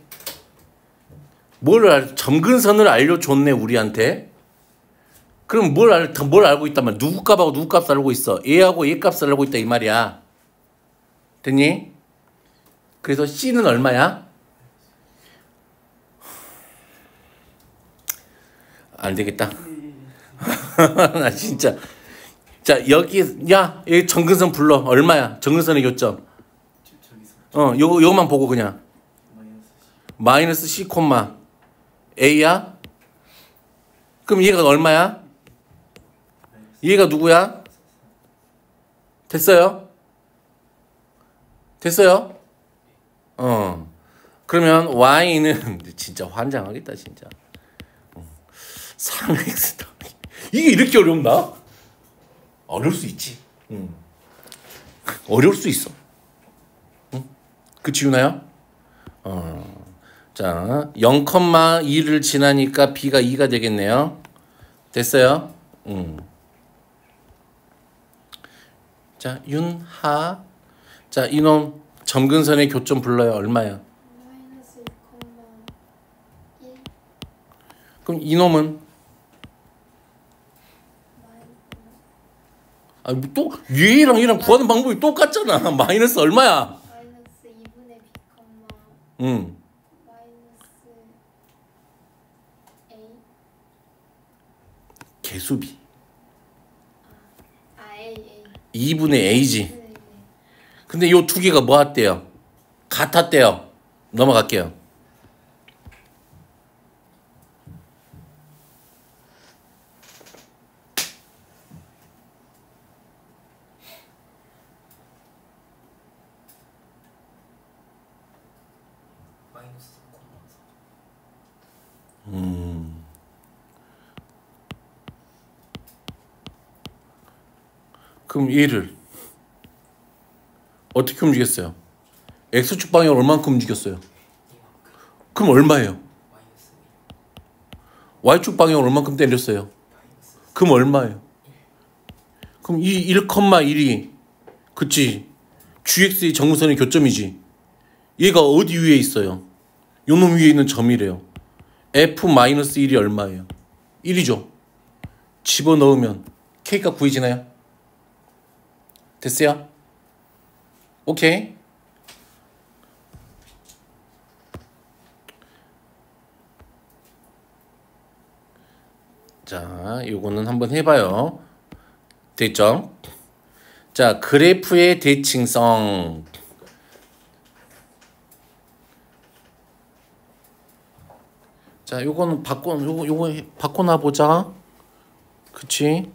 점근선을 알려줬네 우리한테. 그럼 뭘 알고 있단 말이야? 누구 값하고 누구 값을 알고 있어? 얘하고 얘 값을 알고 있다 이 말이야. 됐니? 그래서 C는 얼마야? 안 되겠다. 나 진짜. 자, 여기 정근선 불러. 얼마야? 정근선의 교점. 요거만 보고 그냥. 마이너스 C, A야? 그럼 얘가 얼마야? 얘가 누구야? 됐어요? 그러면 Y는 진짜 환장하겠다 진짜. 3x 이게 이렇게 어렵나? 어려울 수 있지. 어려울 수 있어. 그치 유나야? 자, 0,2를 지나니까 b가 2가 되겠네요. 됐어요? 자, 윤하. 자, 이놈 점근선의 교점 불러요. 얼마야? 마이너스 2,1. 그럼 이놈은? 또 얘랑 구하는 방법이 똑같잖아. 마이너스 얼마야? 마이너스 2분의 b, 응. 마이너스 a. 개수비. a. 2분의 a지. 네. 근데 요 두 개가 뭐 했대요? 같았대요. 넘어갈게요. 그럼 얘를 어떻게 움직였어요? X축 방향을 얼만큼 움직였어요? 그럼 얼마예요? Y축 방향을 얼만큼 때렸어요? 그럼 얼마예요? 그럼 이 1,1이 그치? GX의 정근선의 교점이지. 얘가 어디 위에 있어요? 요놈 위에 있는 점이래요. F-1이 얼마예요? 1이죠. 집어넣으면 K가 구해지나요? 됐어요? 오케이. 자, 요거는 한번 해봐요. 됐죠? 자, 그래프의 대칭성. 자, 요거 바꿔놔 보자. 그치?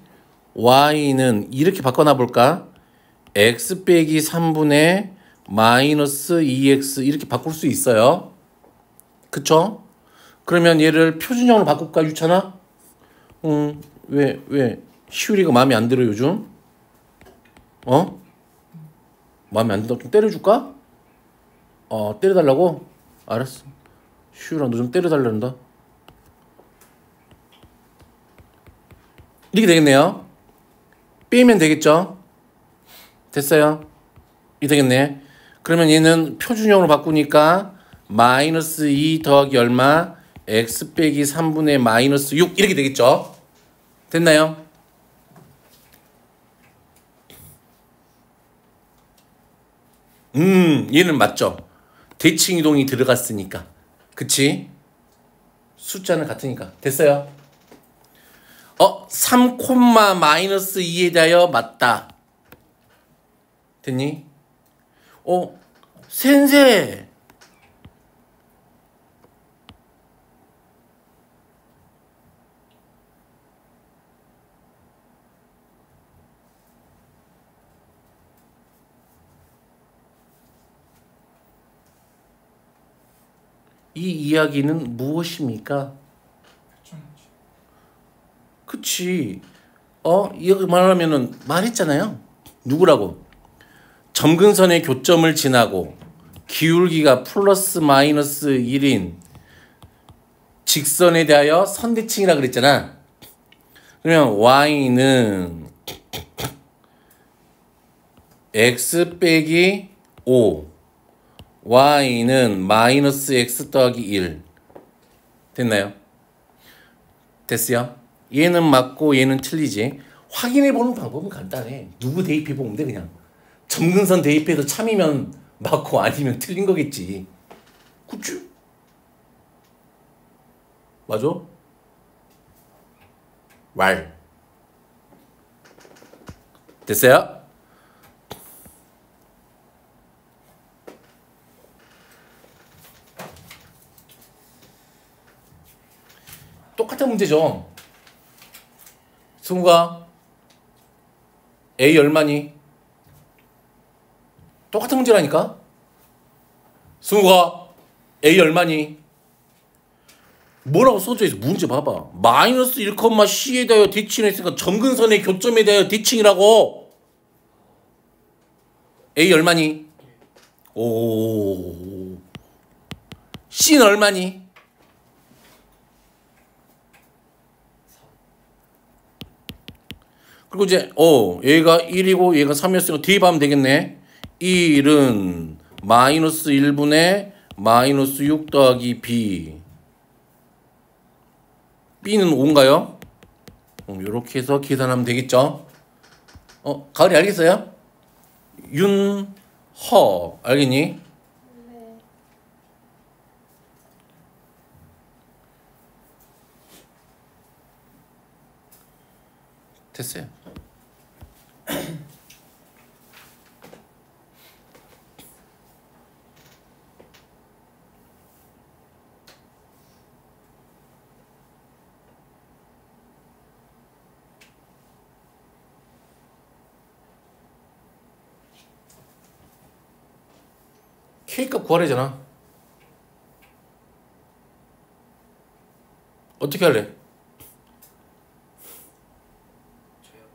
Y는 이렇게 바꿔놔 볼까? X 빼기 3분의 마이너스 2X 이렇게 바꿀 수 있어요. 그쵸? 그러면 얘를 표준형으로 바꿀까, 유찬아? 왜? 시우리가 마음에 안 들어, 요즘? 마음에 안 든다? 좀 때려줄까? 때려달라고? 알았어. 시우라, 너 좀 때려달란다. 이렇게 되겠네요. 빼면 되겠죠? 됐어요? 이렇게 되겠네. 그러면 얘는 표준형으로 바꾸니까 마이너스 2 더하기 얼마? x 빼기 3분의 마이너스 6 이렇게 되겠죠? 됐나요? 얘는 맞죠? 대칭 이동이 들어갔으니까. 그치? 숫자는 같으니까. 됐어요? 3 콤마 마이너스 2에 대하여 맞다. 됐니? 센세. 이 이야기는 무엇입니까? 그치. 이거 말하면은 말했잖아요. 누구라고? 점근선의 교점을 지나고 기울기가 플러스 마이너스 1인 직선에 대하여 선대칭이라 그랬잖아. 그러면 y는 x 빼기 5 y는 마이너스 x 더하기 1 됐나요? 됐어요? 얘는 맞고 얘는 틀리지. 확인해보는 방법은 간단해. 누구 대입해보면 돼 그냥. 점근선 대입해서 참이면 맞고 아니면 틀린 거겠지. 그치? 맞아? 말 됐어요? 똑같은 문제죠. 승우가 A 얼마니? 똑같은 문제라니까. 승우가 A 얼마니? 뭐라고 써져 있어? 문제 봐봐. 마이너스 1,C에 대하여 대칭을 했으니까 점근선의 교점에 대하여 대칭이라고. A 얼마니? 오. C는 얼마니? 그리고 이제 얘가 1이고 얘가 3이었으니까 대입하면 되겠네. 1은 마이너스 1분의 마이너스 6 더하기 B. B는 5인가요? 이렇게 해서 계산하면 되겠죠. 가을이 알겠어요? 윤허 알겠니? 네. 됐어요. K값 구하래잖아. 어떻게 할래? 저요.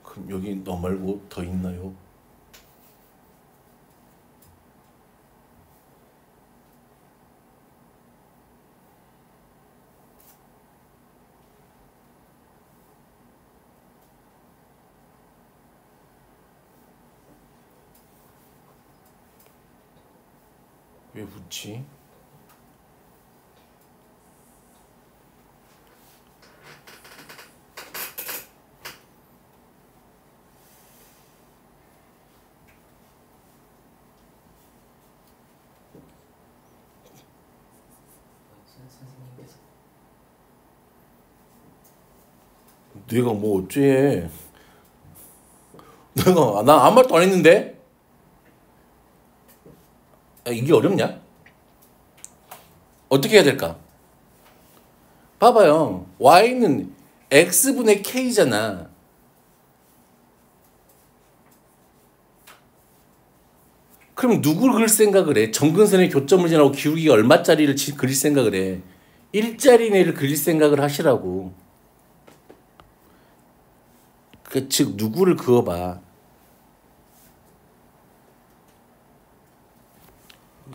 그럼 여기 너 말고 더 있나요? 왜 붙지? 선생님께서 내가 뭐 어째? 내가 나 아무 말도 안 했는데? 이게 어렵냐? 어떻게 해야 될까? 봐봐요. y는 x분의 k잖아. 그럼 누구를 그릴 생각을 해? 점근선의 교점을 지나고 기울기가 얼마짜리를 그릴 생각을 해? 1짜리 내를 그릴 생각을 하시라고. 즉 누구를 그어봐.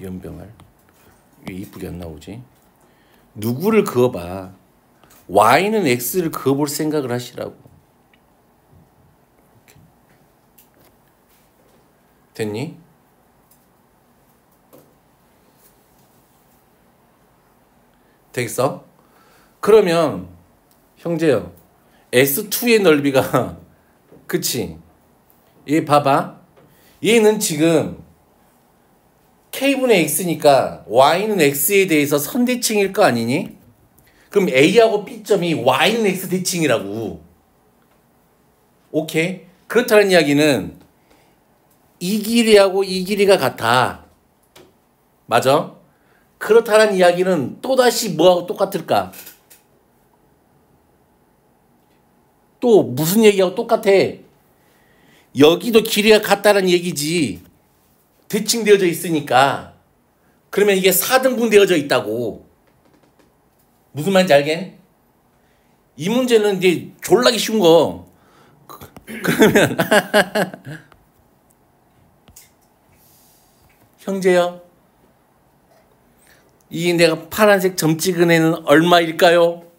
연병할. 왜 이쁘게 안 나오지? 누구를 그어봐. y는 x를 그어볼 생각을 하시라고. 이렇게. 됐니? 되겠어? 그러면 형제요. S2의 넓이가 그치? 얘 봐봐. 얘는 지금 K분의 X니까 Y는 X에 대해서 선대칭일 거 아니니? 그럼 A하고 B점이 Y는 X 대칭이라고. 오케이? 그렇다는 이야기는 이 길이하고 이 길이가 같아. 맞아? 그렇다는 이야기는 또다시 뭐하고 똑같을까? 또 무슨 얘기하고 똑같아? 여기도 길이가 같다는 얘기지. 대칭되어져 있으니까. 그러면 이게 4등분 되어져 있다고. 무슨 말인지 알겠? 이 문제는 이제 졸라기 쉬운 거. 그러면 형제요, 이 내가 파란색 점 찍은 애는 얼마일까요?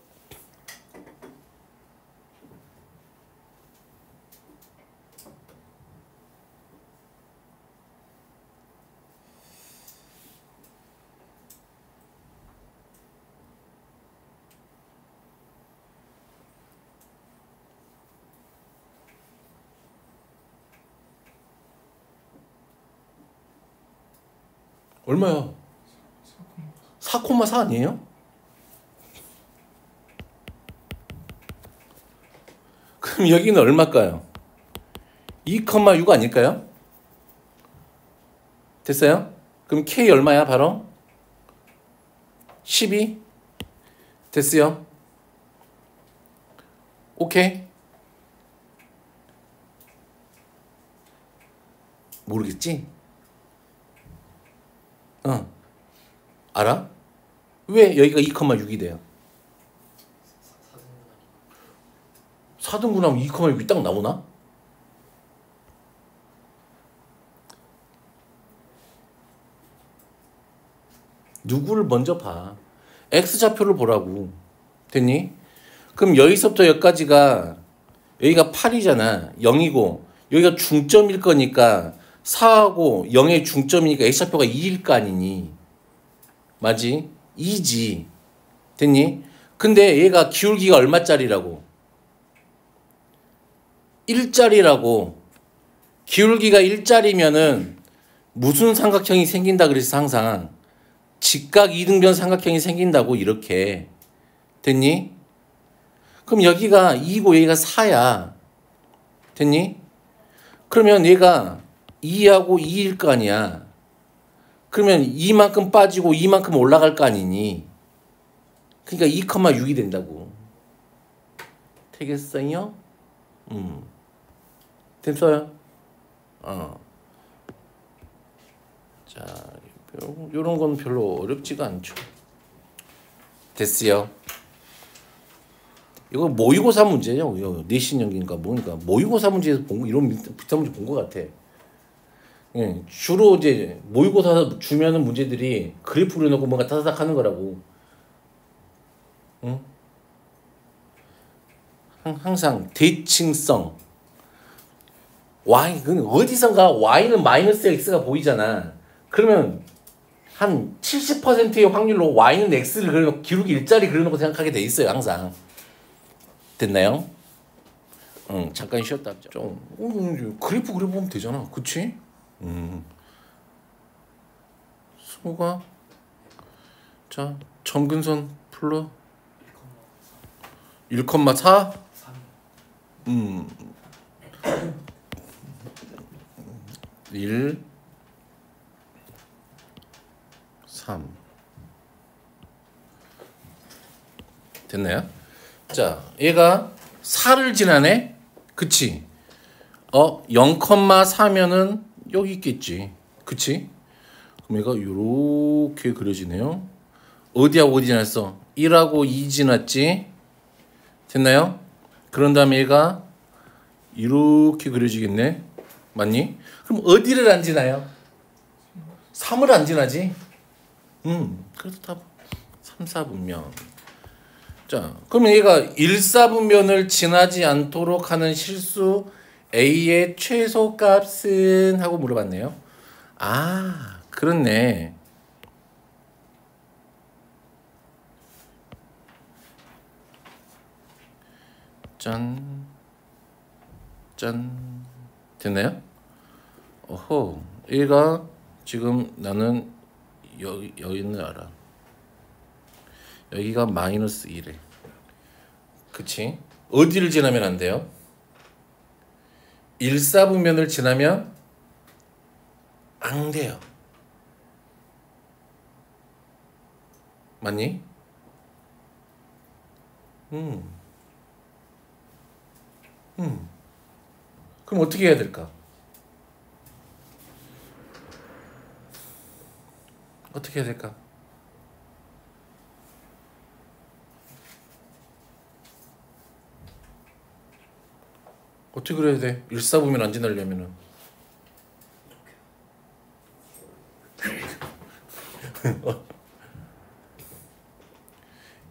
얼마야? 4,4 아니에요? 그럼 여기는 얼마일까요? 2,6 아닐까요? 됐어요? 그럼 K 얼마야 바로? 12? 됐어요? 오케이? 모르겠지? 알아? 왜 여기가 2,6이 돼요? 4등분하면 2,6이 딱 나오나? 누구를 먼저 봐? X좌표를 보라고. 됐니? 그럼 여기서부터 여기까지가 여기가 8이잖아. 0이고 여기가 중점일 거니까 4하고 0의 중점이니까 X좌표가 2일 거 아니니. 맞지? 2지. 됐니? 근데 얘가 기울기가 얼마짜리라고? 1짜리라고. 기울기가 1짜리면은 무슨 삼각형이 생긴다 그랬어 항상? 직각 이등변 삼각형이 생긴다고 이렇게. 됐니? 그럼 여기가 2고 여기가 4야. 됐니? 그러면 얘가 2하고 2일 거 아니야. 그러면 이만큼 빠지고 이만큼 올라갈 거 아니니. 그러니까 2,6이 된다고. 되겠어요? 됐어요? 자, 요런 건 별로 어렵지가 않죠. 됐어요? 이거 모의고사 문제죠. 내신 연기인가 뭐니까 모의고사 문제에서 본 거, 이런 비슷한 문제 본 것 같아. 예, 주로 이제 모의고사 주면은 문제들이 그래프 그려놓고 뭔가 타다닥 하는 거라고. 응? 항상 대칭성. Y, 어디선가 Y는 마이너스 X가 보이잖아. 그러면 한 70%의 확률로 Y는 X를 그려놓고 기울기 일자리 그려놓고 생각하게 돼 있어요. 항상. 됐나요? 잠깐 쉬었다. 좀 그래프 그려보면 되잖아. 그치? 수가 자 점근선 풀러 1,4 1 3 됐나요? 자, 얘가 4를 지나네? 그치? 0,4면은 여기 있겠지. 그치? 그럼 얘가 요렇게 그려지네요. 어디하고 어디 지났어? 1하고 2 지났지? 됐나요? 그런 다음에 얘가 이렇게 그려지겠네. 맞니? 그럼 어디를 안 지나요? 3을 안 지나지? 그래도 다 3, 4분면. 자, 그러면 얘가 1, 4분면을 지나지 않도록 하는 실수 A의 최소값은? 하고 물어봤네요. 아, 그렇네. 짠, 짠. 됐나요? 어허, 얘가 지금 나는 여기는 알아. 여기가 마이너스 1에. 그치? 어디를 지나면 안 돼요? 1사분면을 지나면 안 돼요. 맞니? 그럼 어떻게 해야 될까? 어떻게 해야 될까? 어떻게 그래야 돼? 1사분면 안 지나려면은.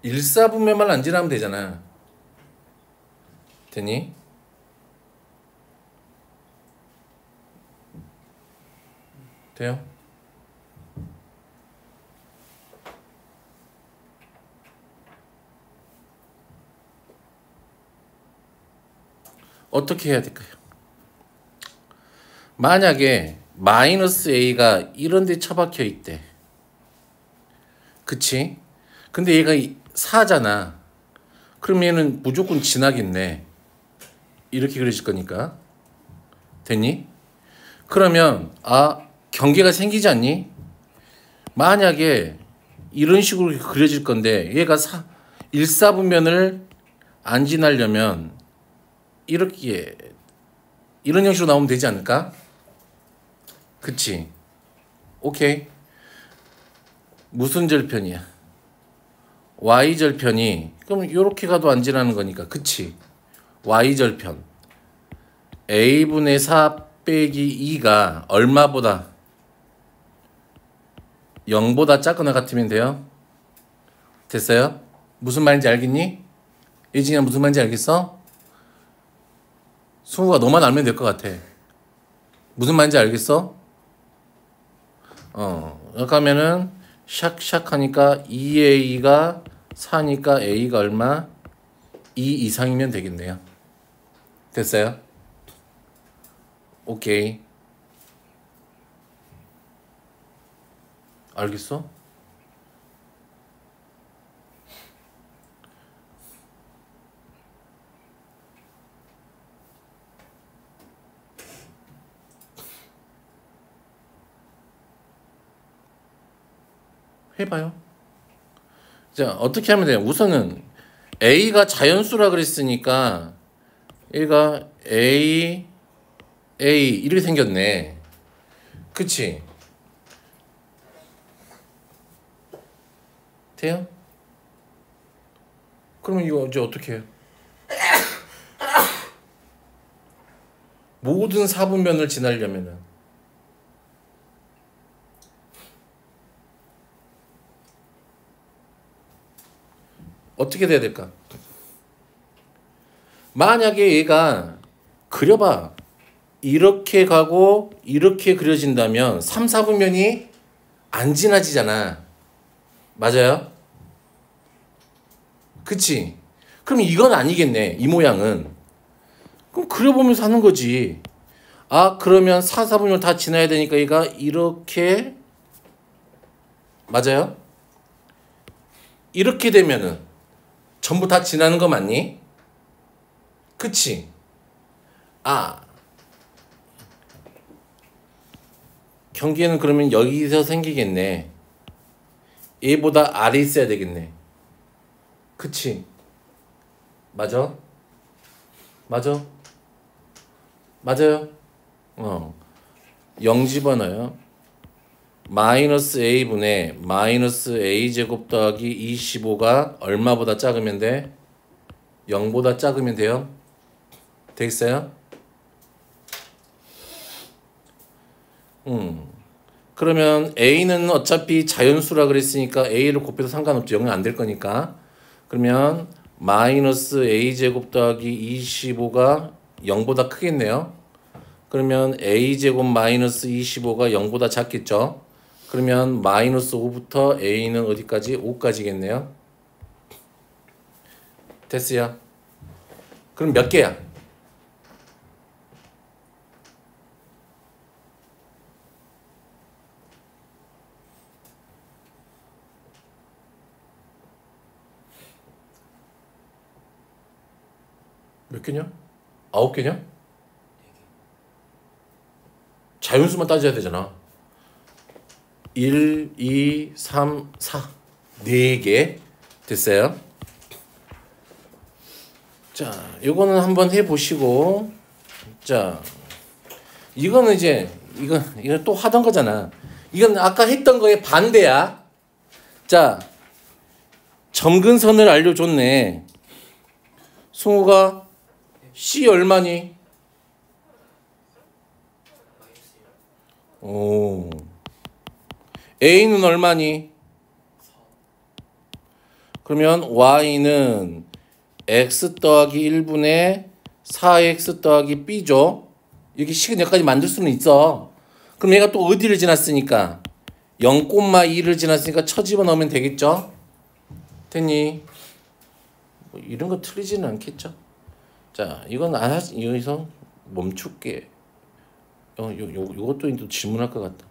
일사분면만 안 지나면 되잖아. 되니? 돼요? 어떻게 해야 될까요? 만약에 마이너스 a가 이런 데 처박혀 있대. 그치? 근데 얘가 4잖아. 그럼 얘는 무조건 지나겠네. 이렇게 그려질 거니까. 됐니? 그러면 경계가 생기지 않니? 만약에 이런 식으로 그려질 건데 얘가 1사분면을 안 지나려면 이렇게 이런 형식으로 나오면 되지 않을까? 그치? 오케이. 무슨 절편이야? y절편이 그럼 이렇게 가도 안 지나는 거니까 그치? y절편 a분의 4 빼기 2가 얼마보다 0보다 작거나 같으면 돼요? 됐어요? 무슨 말인지 알겠니? 예진이가 무슨 말인지 알겠어? 승우가 너만 알면 될 것 같아. 무슨 말인지 알겠어? 이렇게 하면은 샥샥 하니까 2a가 4니까 a가 얼마? 2 이상이면 되겠네요. 됐어요? 오케이. 알겠어? 해봐요. 자, 어떻게 하면 돼요? 우선은 a가 자연수라 그랬으니까 얘가 a 이렇게 생겼네. 그치? 돼요? 그러면 이거 이제 어떻게 해요? 모든 사분면을 지나려면은 어떻게 돼야 될까? 만약에 얘가 그려봐. 이렇게 가고 이렇게 그려진다면 3, 4분면이 안 지나지잖아. 맞아요? 그치? 그럼 이건 아니겠네. 이 모양은. 그럼 그려보면서 하는 거지. 그러면 4, 4분면 다 지나야 되니까 얘가 이렇게 맞아요? 이렇게 되면은 전부 다 지나는 거 맞니? 그치? 경계는 그러면 여기서 생기겠네. 얘보다 아래 있어야 되겠네. 그치? 맞아? 맞아? 맞아요? 0 집어넣어요. 마이너스 a분의 마이너스 a제곱 더하기 25가 얼마보다 작으면 돼? 0보다 작으면 돼요? 되겠어요? 그러면 a는 어차피 자연수라 그랬으니까 a를 곱해도 상관없죠. 0은 안 될 거니까. 그러면 마이너스 a제곱 더하기 25가 0보다 크겠네요. 그러면 a제곱 마이너스 25가 0보다 작겠죠. 그러면 마이너스 5부터 a는 어디까지? 5까지겠네요. 됐어요. 그럼 몇 개야? 몇 개냐? 9개냐? 자연수만 따져야 되잖아. 1, 2, 3, 4. 4개. 됐어요? 자, 요거는 한번 해보시고. 자, 이거는 이제, 이건 또 하던 거잖아. 이건 아까 했던 거에 반대야. 자, 점근선을 알려줬네. 승우가 C 얼마니? 오. A는 얼마니? 그러면 Y는 X 더하기 1분의 4X 더하기 B죠. 이렇게 식은 여기까지 만들 수는 있어. 그럼 얘가 또 어디를 지났으니까 0,2를 지났으니까 쳐 집어넣으면 되겠죠? 됐니? 뭐 이런 거 틀리지는 않겠죠? 자, 이건 여기서 멈출게. 요것도 또 질문할 것 같다.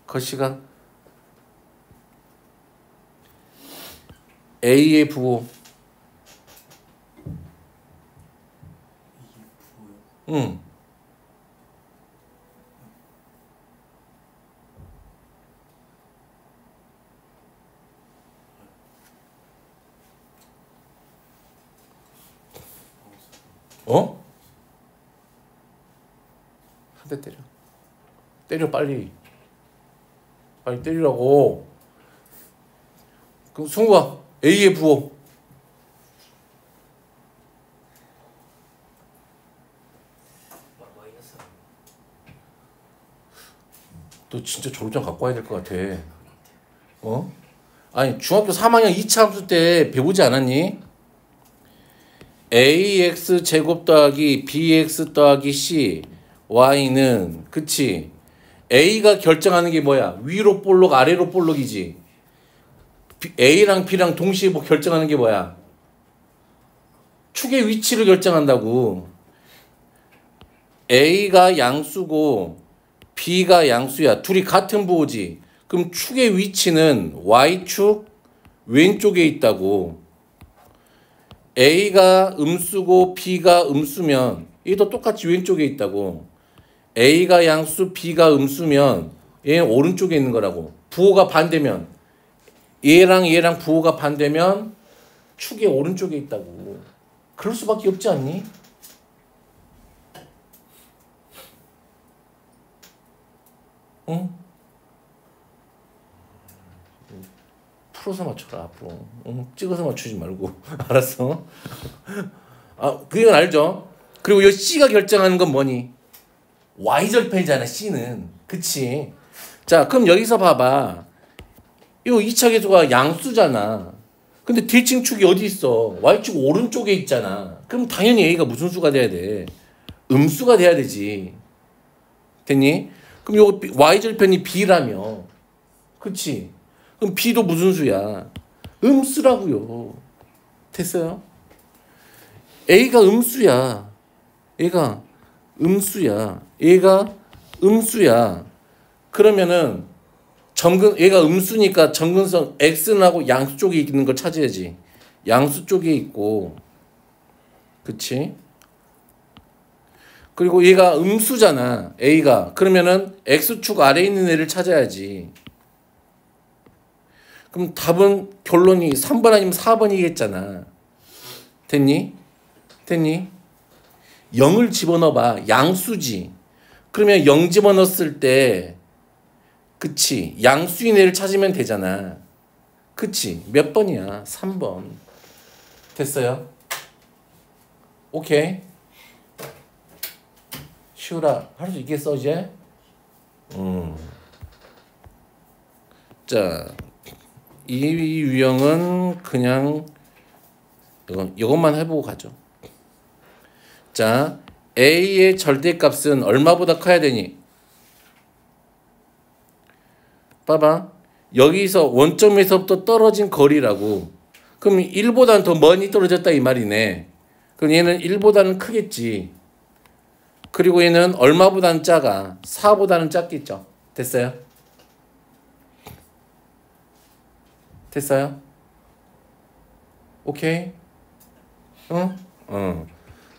거시가 A의 부호. 응. 어? 한 대 때려. 때려 빨리. 빨리 때리라고. 그럼 승우가 A의 부호. 마이너스. 너 진짜 졸업장 갖고 와야 될 것 같아. 어? 아니 중학교 3학년 2차 함수 때 배우지 않았니? ax 제곱 더하기 bx 더하기 c y는 그치? a가 결정하는 게 뭐야? 위로 볼록 아래로 볼록이지. a랑 b랑 동시에 뭐 결정하는 게 뭐야? 축의 위치를 결정한다고. a가 양수고 b가 양수야. 둘이 같은 부호지. 그럼 축의 위치는 y축 왼쪽에 있다고. A가 음수고 B가 음수면 얘도 똑같이 왼쪽에 있다고. A가 양수 B가 음수면 얘는 오른쪽에 있는 거라고. 부호가 반대면 얘랑 부호가 반대면 축의 오른쪽에 있다고. 그럴 수밖에 없지 않니? 응? 풀어서 맞춰라 앞으로. 응? 찍어서 맞추지 말고. 알았어? 아, 그건 알죠? 그리고 이 C가 결정하는 건 뭐니? Y절편이잖아 C는. 그치? 자, 그럼 여기서 봐봐. 이 2차 계수가 양수잖아. 근데 대칭축이 어디 있어? Y축 오른쪽에 있잖아. 그럼 당연히 A가 무슨 수가 돼야 돼? 음수가 돼야 되지. 됐니? 그럼 요거 Y절편이 B라며. 그치? 그럼 B도 무슨 수야? 음수라고요. 됐어요? A가 음수야. 얘가 음수야. 얘가 음수야. 그러면은 얘가 음수니까 점근성 X는하고 양수 쪽에 있는 걸 찾아야지. 양수 쪽에 있고. 그치? 그리고 얘가 음수잖아. A가. 그러면은 X축 아래에 있는 애를 찾아야지. 그럼 답은 결론이 3번 아니면 4번이겠잖아. 됐니? 됐니? 0을 집어넣어봐. 양수지. 그러면 0 집어넣었을 때 그치? 양수인 애를 찾으면 되잖아. 그치? 몇 번이야? 3번. 됐어요? 오케이. 쉬우라. 할 수 있겠어 이제? 자, 이 유형은 그냥 이것만 해보고 가죠. 자, A의 절대값은 얼마보다 커야 되니? 봐봐. 여기서 원점에서부터 떨어진 거리라고. 그럼 1보다는 더 많이 떨어졌다 이 말이네. 그럼 얘는 1보다는 크겠지. 그리고 얘는 얼마보다는 작아? 4보다는 작겠죠. 됐어요? 됐어요? 오케이? 응?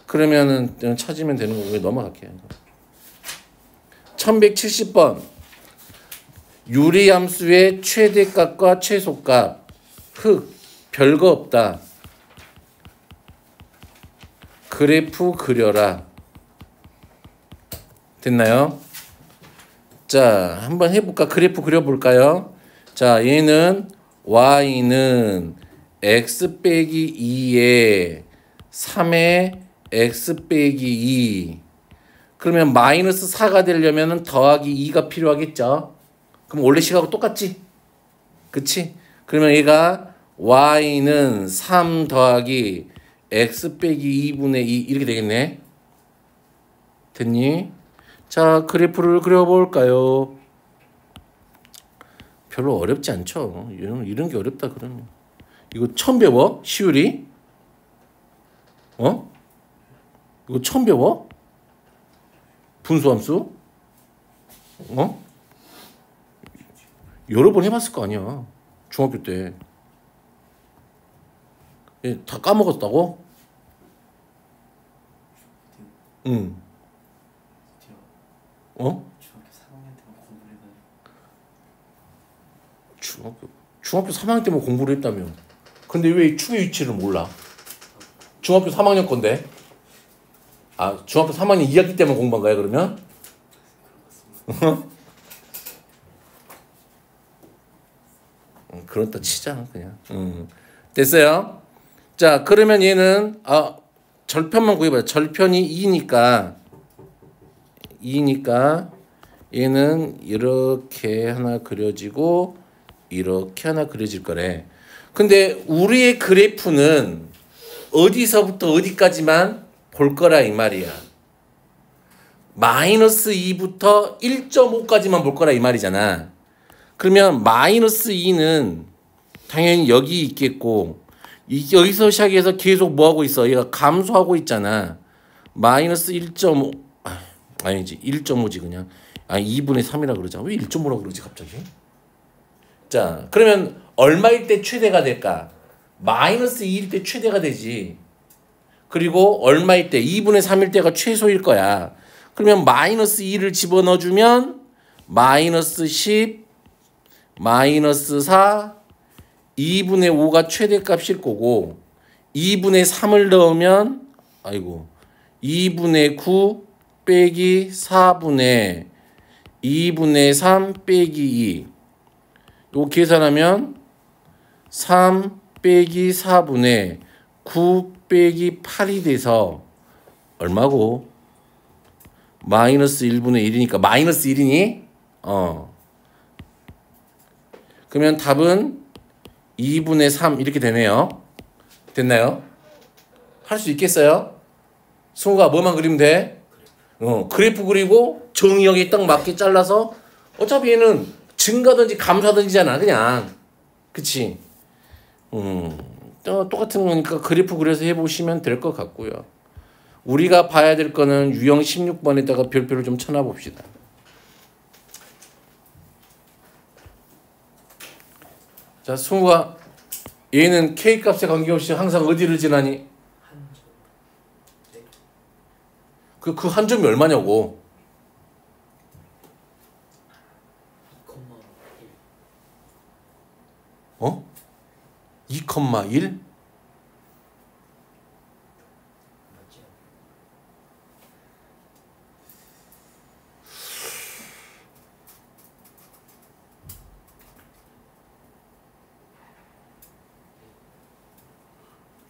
그러면은 찾으면 되는 거고 넘어갈게요. 1170번 유리함수의 최대값과 최소값 흑 별거 없다. 그래프 그려라. 됐나요? 자, 한번 해볼까? 그래프 그려볼까요? 자, 얘는 y는 x 빼기 2에 3에 x 빼기 2. 그러면 마이너스 4가 되려면 더하기 2가 필요하겠죠? 그럼 원래 식하고 똑같지? 그치? 그러면 얘가 y는 3 더하기 x 빼기 2분의 2 이렇게 되겠네. 됐니? 자, 그래프를 그려볼까요? 별로 어렵지 않죠. 이런 게 어렵다 그러면. 이거 처음 배워? 시율이? 이거 처음 배워? 분수함수? 여러 번 해봤을 거 아니야. 중학교 때. 다 까먹었다고? 응. 중학교 3학년 때만 공부를 해가지고. 중학교 3학년 때만 공부를 했다며. 근데 왜 축의 위치를 몰라? 중학교 3학년 건데. 아, 중학교 3학년 2학기 때만 공부한 거야 그러면? 그렇다 치자 그냥. 됐어요? 자, 그러면 얘는 절편만 구해봐요. 절편이 2니까 얘는 이렇게 하나 그려지고 이렇게 하나 그려질 거래. 근데 우리의 그래프는 어디서부터 어디까지만 볼 거라 이 말이야. 마이너스 2부터 1.5까지만 볼 거라 이 말이잖아. 그러면 마이너스 2는 당연히 여기 있겠고 여기서 시작해서 계속 뭐하고 있어? 얘가 감소하고 있잖아. 마이너스 1.5 아니지 1.5지 그냥. 2분의 3이라 그러자. 왜 1.5라고 그러지 갑자기? 자, 그러면 얼마일 때 최대가 될까? 마이너스 2일 때 최대가 되지. 그리고 얼마일 때? 2분의 3일 때가 최소일 거야. 그러면 마이너스 2를 집어넣어주면 마이너스 10, 마이너스 4, 2분의 5가 최대값일 거고 2분의 3을 넣으면 2분의 9 빼기 4분의 2분의 3 빼기 2 요거 계산하면 3 빼기 4분의 9 빼기 8이 돼서 얼마고? 마이너스 1분의 1이니까 마이너스 1이니? 그러면 답은 2분의 3 이렇게 되네요. 됐나요? 할 수 있겠어요? 승우가 뭐만 그리면 돼? 그래프 그리고 정의역에 딱 맞게 잘라서 어차피 얘는 증가든지 감소하든지잖아 그냥. 그치? 똑같은 거니까 그래프 그려서 해보시면 될 것 같고요. 우리가 봐야 될 거는 유형 16번에다가 별표를 좀 쳐놔봅시다. 자, 승우가 얘는 K값에 관계없이 항상 어디를 지나니? 그 한 점이 얼마냐고. 2,1?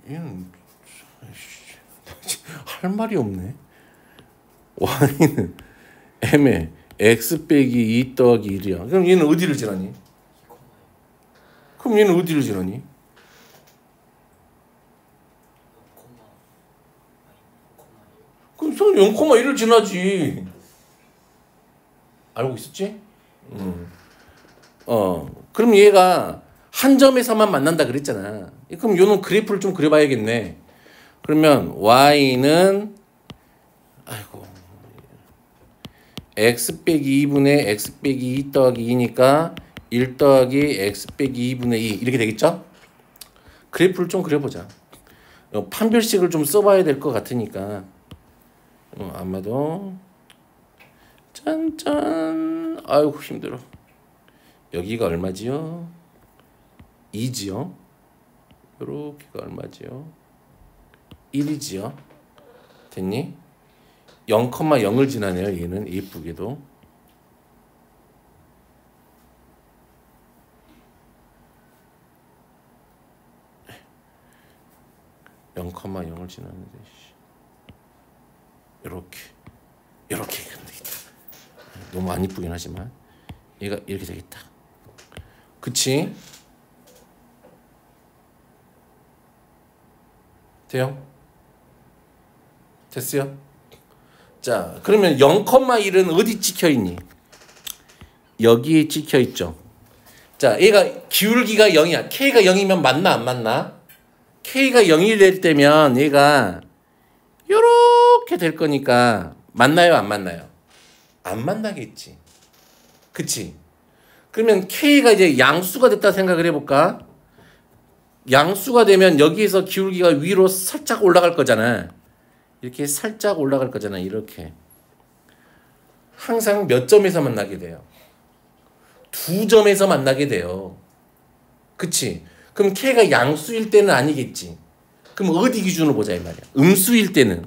얘는 할 말이 없네. y는 m에 x 빼기 2 더하기 1이야. 그럼 얘는 어디를 지나니? 그럼 얘는 어디를 지나니? 그럼 0,1을 지나지. 알고 있었지? 그럼 얘가 한 점에서만 만난다 그랬잖아. 그럼 요는 그래프를 좀 그려봐야겠네. 그러면 y는 x 빼기 2분의 x 빼기 2 더하기 2니까 1 더하기 x 빼기 2분의 2 이렇게 되겠죠? 그래프를 좀 그려보자. 판별식을 좀 써봐야 될 것 같으니까 아마도 짠짠 아이고 힘들어. 여기가 얼마지요? 2지요. 요렇게가 얼마지요? 1이지요. 됐니? 0,0을 지나네요. 얘는 예쁘게도. 0,0을 지나는데 이렇게 하면 되겠다. 너무 안 이쁘긴 하지만 얘가 이렇게 되겠다. 그치? 돼요? 됐어요? 자, 그러면 0,1은 어디 찍혀있니? 여기에 찍혀있죠. 자, 얘가 기울기가 0이야. K가 0이면 맞나 안 맞나? K가 0이 될 때면 얘가 요렇게 될 거니까 맞나요 안 맞나요? 안 만나겠지. 그치? 그러면 K가 이제 양수가 됐다 생각을 해볼까? 양수가 되면 여기에서 기울기가 위로 살짝 올라갈 거잖아. 이렇게 살짝 올라갈 거잖아. 이렇게. 항상 몇 점에서 만나게 돼요? 2점에서 만나게 돼요. 그치? 그럼 K가 양수일 때는 아니겠지. 그럼 어디 기준으로 보자 이 말이야. 음수일 때는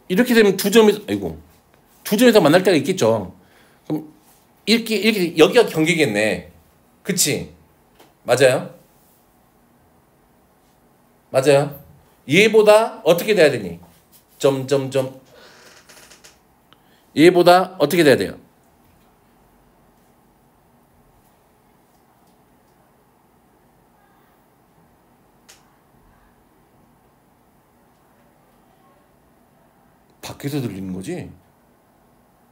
이렇게 되면 2점에서 만날 때가 있겠죠. 그럼 이렇게 여기가 경계겠네. 그치? 맞아요? 맞아요? 얘보다 어떻게 돼야 되니? 점점점. 얘보다 어떻게 돼야 돼요? 밖에서 들리는 거지?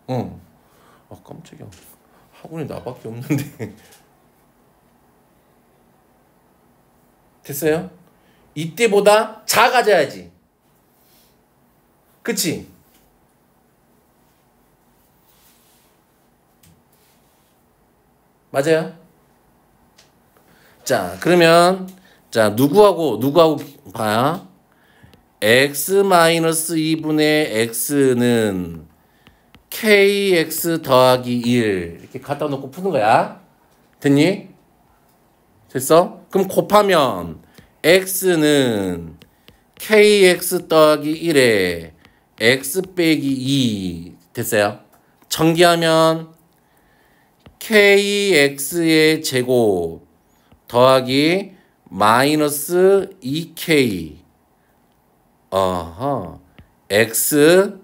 아 깜짝이야. 학원에 나밖에 없는데. 됐어요? 이때보다 작아져야지. 그치? 맞아요? 자, 그러면 자, 누구하고 봐요. x-2분의 x는 kx 더하기 1 이렇게 갖다 놓고 푸는 거야. 됐니? 됐어? 그럼 곱하면 x는 kx 더하기 1에 x 빼기 2 됐어요? 전개하면 kx의 제곱 더하기 마이너스 2k x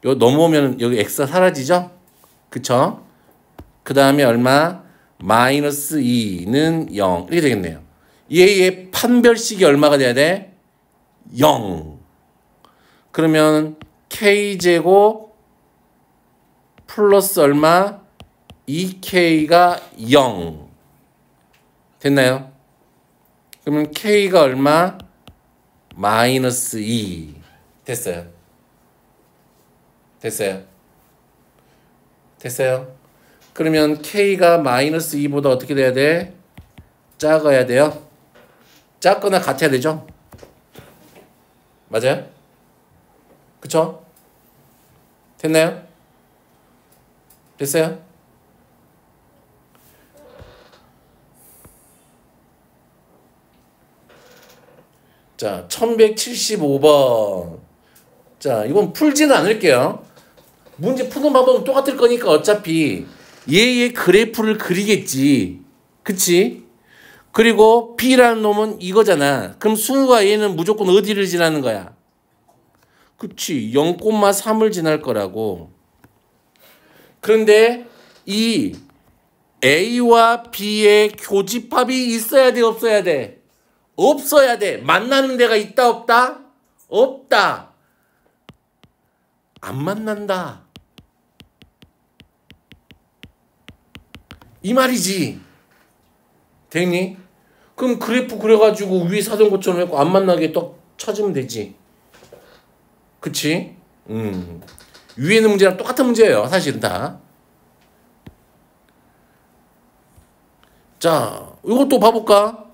요 넘어오면 여기 x가 사라지죠? 그쵸? 그 다음에 얼마? 마이너스 2는 0 이렇게 되겠네요. 얘의 판별식이 얼마가 돼야 돼? 0. 그러면 k제곱 플러스 얼마? 2k가 0 됐나요? 그러면 k가 얼마? 마이너스 2 됐어요. 그러면 k가 마이너스 2보다 어떻게 돼야 돼? 작아야 돼요? 작거나 같아야 되죠? 맞아요? 그쵸? 됐나요? 됐어요? 자, 1175번. 자, 이건 풀지는 않을게요. 문제 푸는 방법은 똑같을 거니까 어차피 얘의 그래프를 그리겠지. 그치? 그리고 B라는 놈은 이거잖아. 그럼 승우가 얘는 무조건 어디를 지나는 거야? 그치? 0,3을 지날 거라고. 그런데 이 A와 B의 교집합이 있어야 돼, 없어야 돼? 없어야 돼. 만나는 데가 있다, 없다? 없다. 안 만난다. 이 말이지. 됐니? 그럼 그래프 그려가지고 위에 사던 것처럼 해고 안 만나게 딱 쳐주면 되지. 그치? 위에 있는 문제랑 똑같은 문제예요. 사실은 다. 자, 이것도 봐볼까?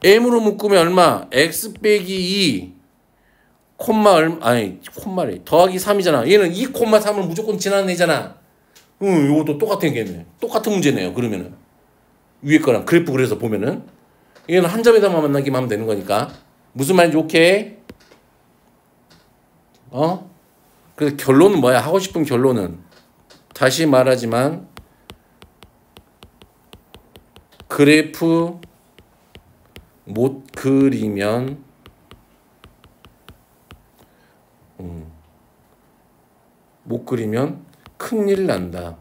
m으로 묶으면 얼마? x 빼기 2 콤마 얼마? 아니 콤마래. 더하기 3이잖아. 얘는 2 콤마 3을 무조건 지나내잖아. 이것도 똑같은 게네. 똑같은 문제네요. 그러면은 위에 거랑 그래프 그래서 보면은 얘는 한 점에다만 만나기만 하면 되는 거니까. 무슨 말인지 오케이? 그래서 결론은 뭐야? 하고 싶은 결론은 다시 말하지만 그래프 못 그리면 못 그리면 큰일 난다.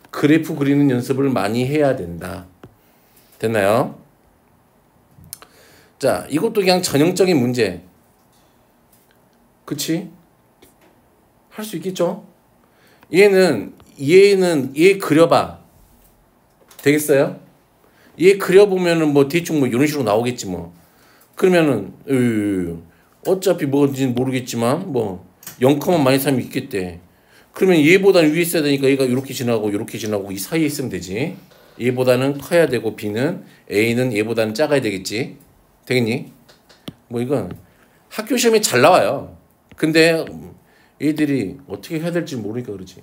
그래프 그리는 연습을 많이 해야 된다. 됐나요? 자, 이것도 그냥 전형적인 문제. 그치? 할 수 있겠죠? 얘는 얘 그려봐. 되겠어요? 얘 그려보면은 뭐 대충 뭐 이런 식으로 나오겠지 뭐. 그러면은 어차피 뭔지는 모르겠지만 뭐 0,-3이 있겠대. 그러면 얘보다는 위에 있어야 되니까 얘가 이렇게 지나고 이렇게 지나고 이 사이에 있으면 되지. 얘보다는 커야 되고 B는 A는 얘보다는 작아야 되겠지. 되겠니? 뭐 이건 학교 시험에 잘 나와요. 근데 얘들이 어떻게 해야 될지 모르니까 그러지.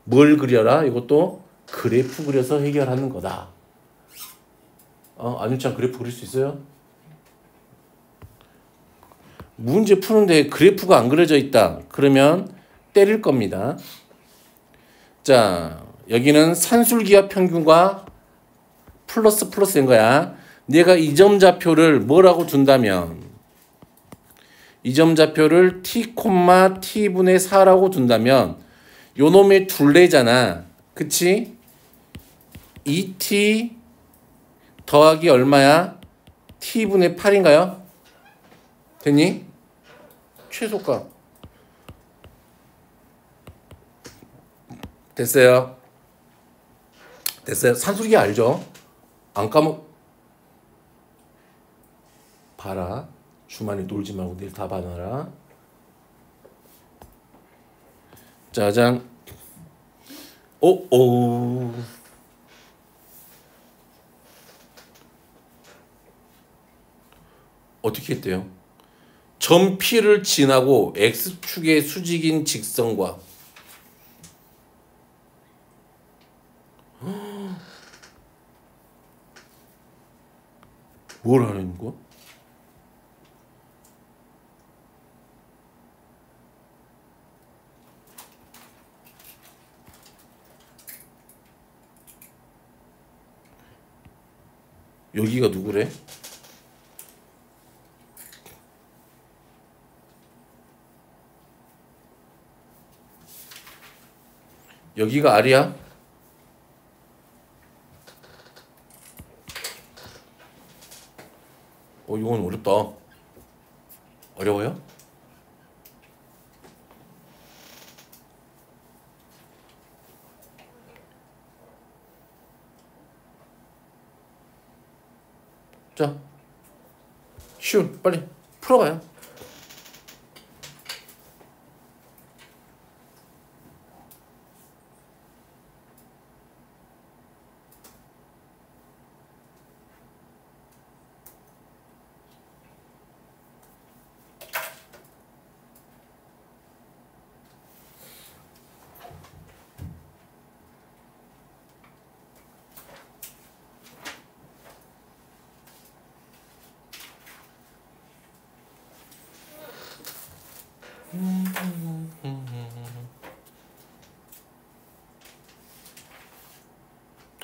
뭘 그려라? 이것도 그래프 그려서 해결하는 거다. 안유찬 그래프 그릴 수 있어요? 문제 푸는데 그래프가 안 그려져 있다. 그러면 때릴 겁니다. 자, 여기는 산술기압 평균과 플러스인 거야. 내가 이 점 좌표를 뭐라고 둔다면 이 점 좌표를 t, t분의 4라고 둔다면 요 놈의 둘레잖아. 그치? 2t 더하기 얼마야? t분의 8인가요? 됐니? 최소값. 됐어요? 됐어요? 산술기 알죠? 안 까먹... 봐라. 주말에 놀지 말고 내일 다 봐놔라. 짜잔. 오. 어떻게 했대요? 점 P를 지나고 X축의 수직인 직선과 뭘 하는 거? 여기가 누구래? 여기가 R이야? 이건 어렵다. 어려워요? 자, 빨리 풀어봐요.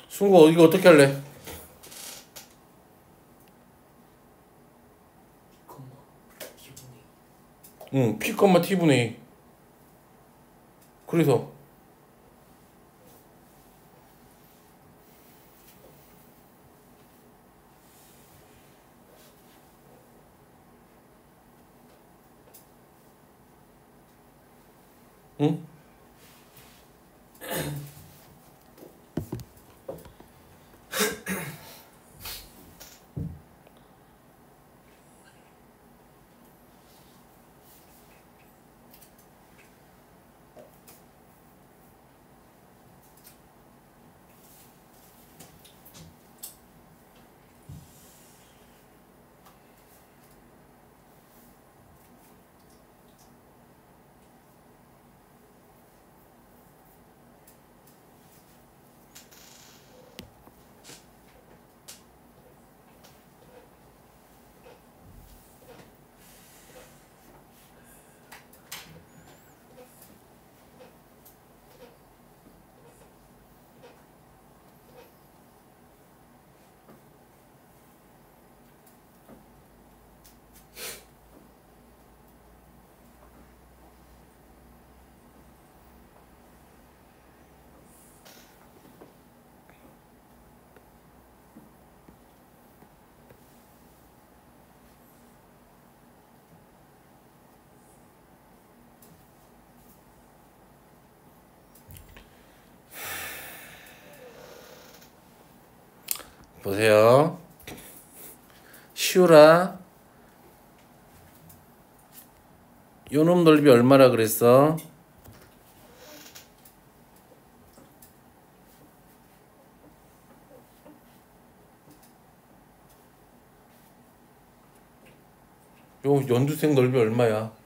승구 이거 어떻게 할래? P, T분의 2. 그래서 응? 보세요. 시우라. 요놈 넓이 얼마라 그랬어? 요 연두색 넓이 얼마야?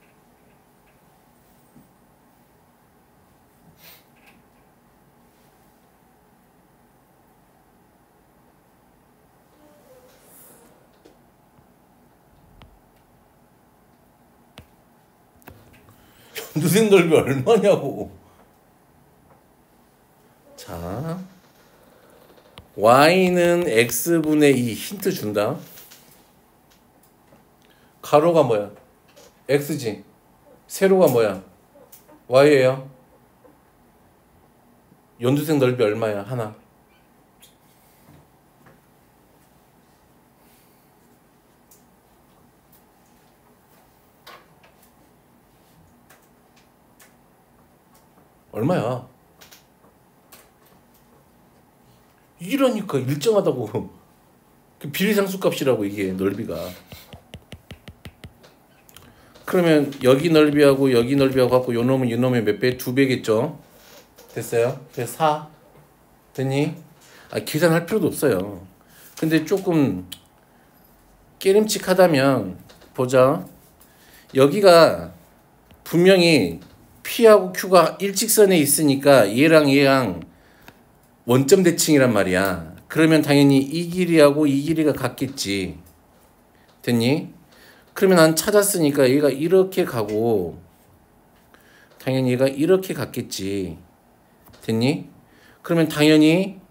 연두색 넓이 얼마냐고. 자, y는 x분의 2 힌트 준다. 가로가 뭐야? x지. 세로가 뭐야? y예요. 연두색 넓이 얼마야? 하나. 얼마야? 이러니까 일정하다고. 비례상수 값이라고 이게 넓이가. 그러면 여기 넓이하고 여기 넓이하고 갖고 요 놈은 이 놈의 몇 배? 2배겠죠? 됐어요? 그래서 4 됐니? 계산할 필요도 없어요. 근데 조금 깨름칙하다면 보자. 여기가 분명히 P하고 Q가 일직선에 있으니까 얘랑 원점 대칭이란 말이야. 그러면 당연히 이 길이하고 이 길이가 같겠지. 됐니? 그러면 난 찾았으니까 얘가 이렇게 가고 당연히 얘가 이렇게 갔겠지. 됐니? 그러면 당연히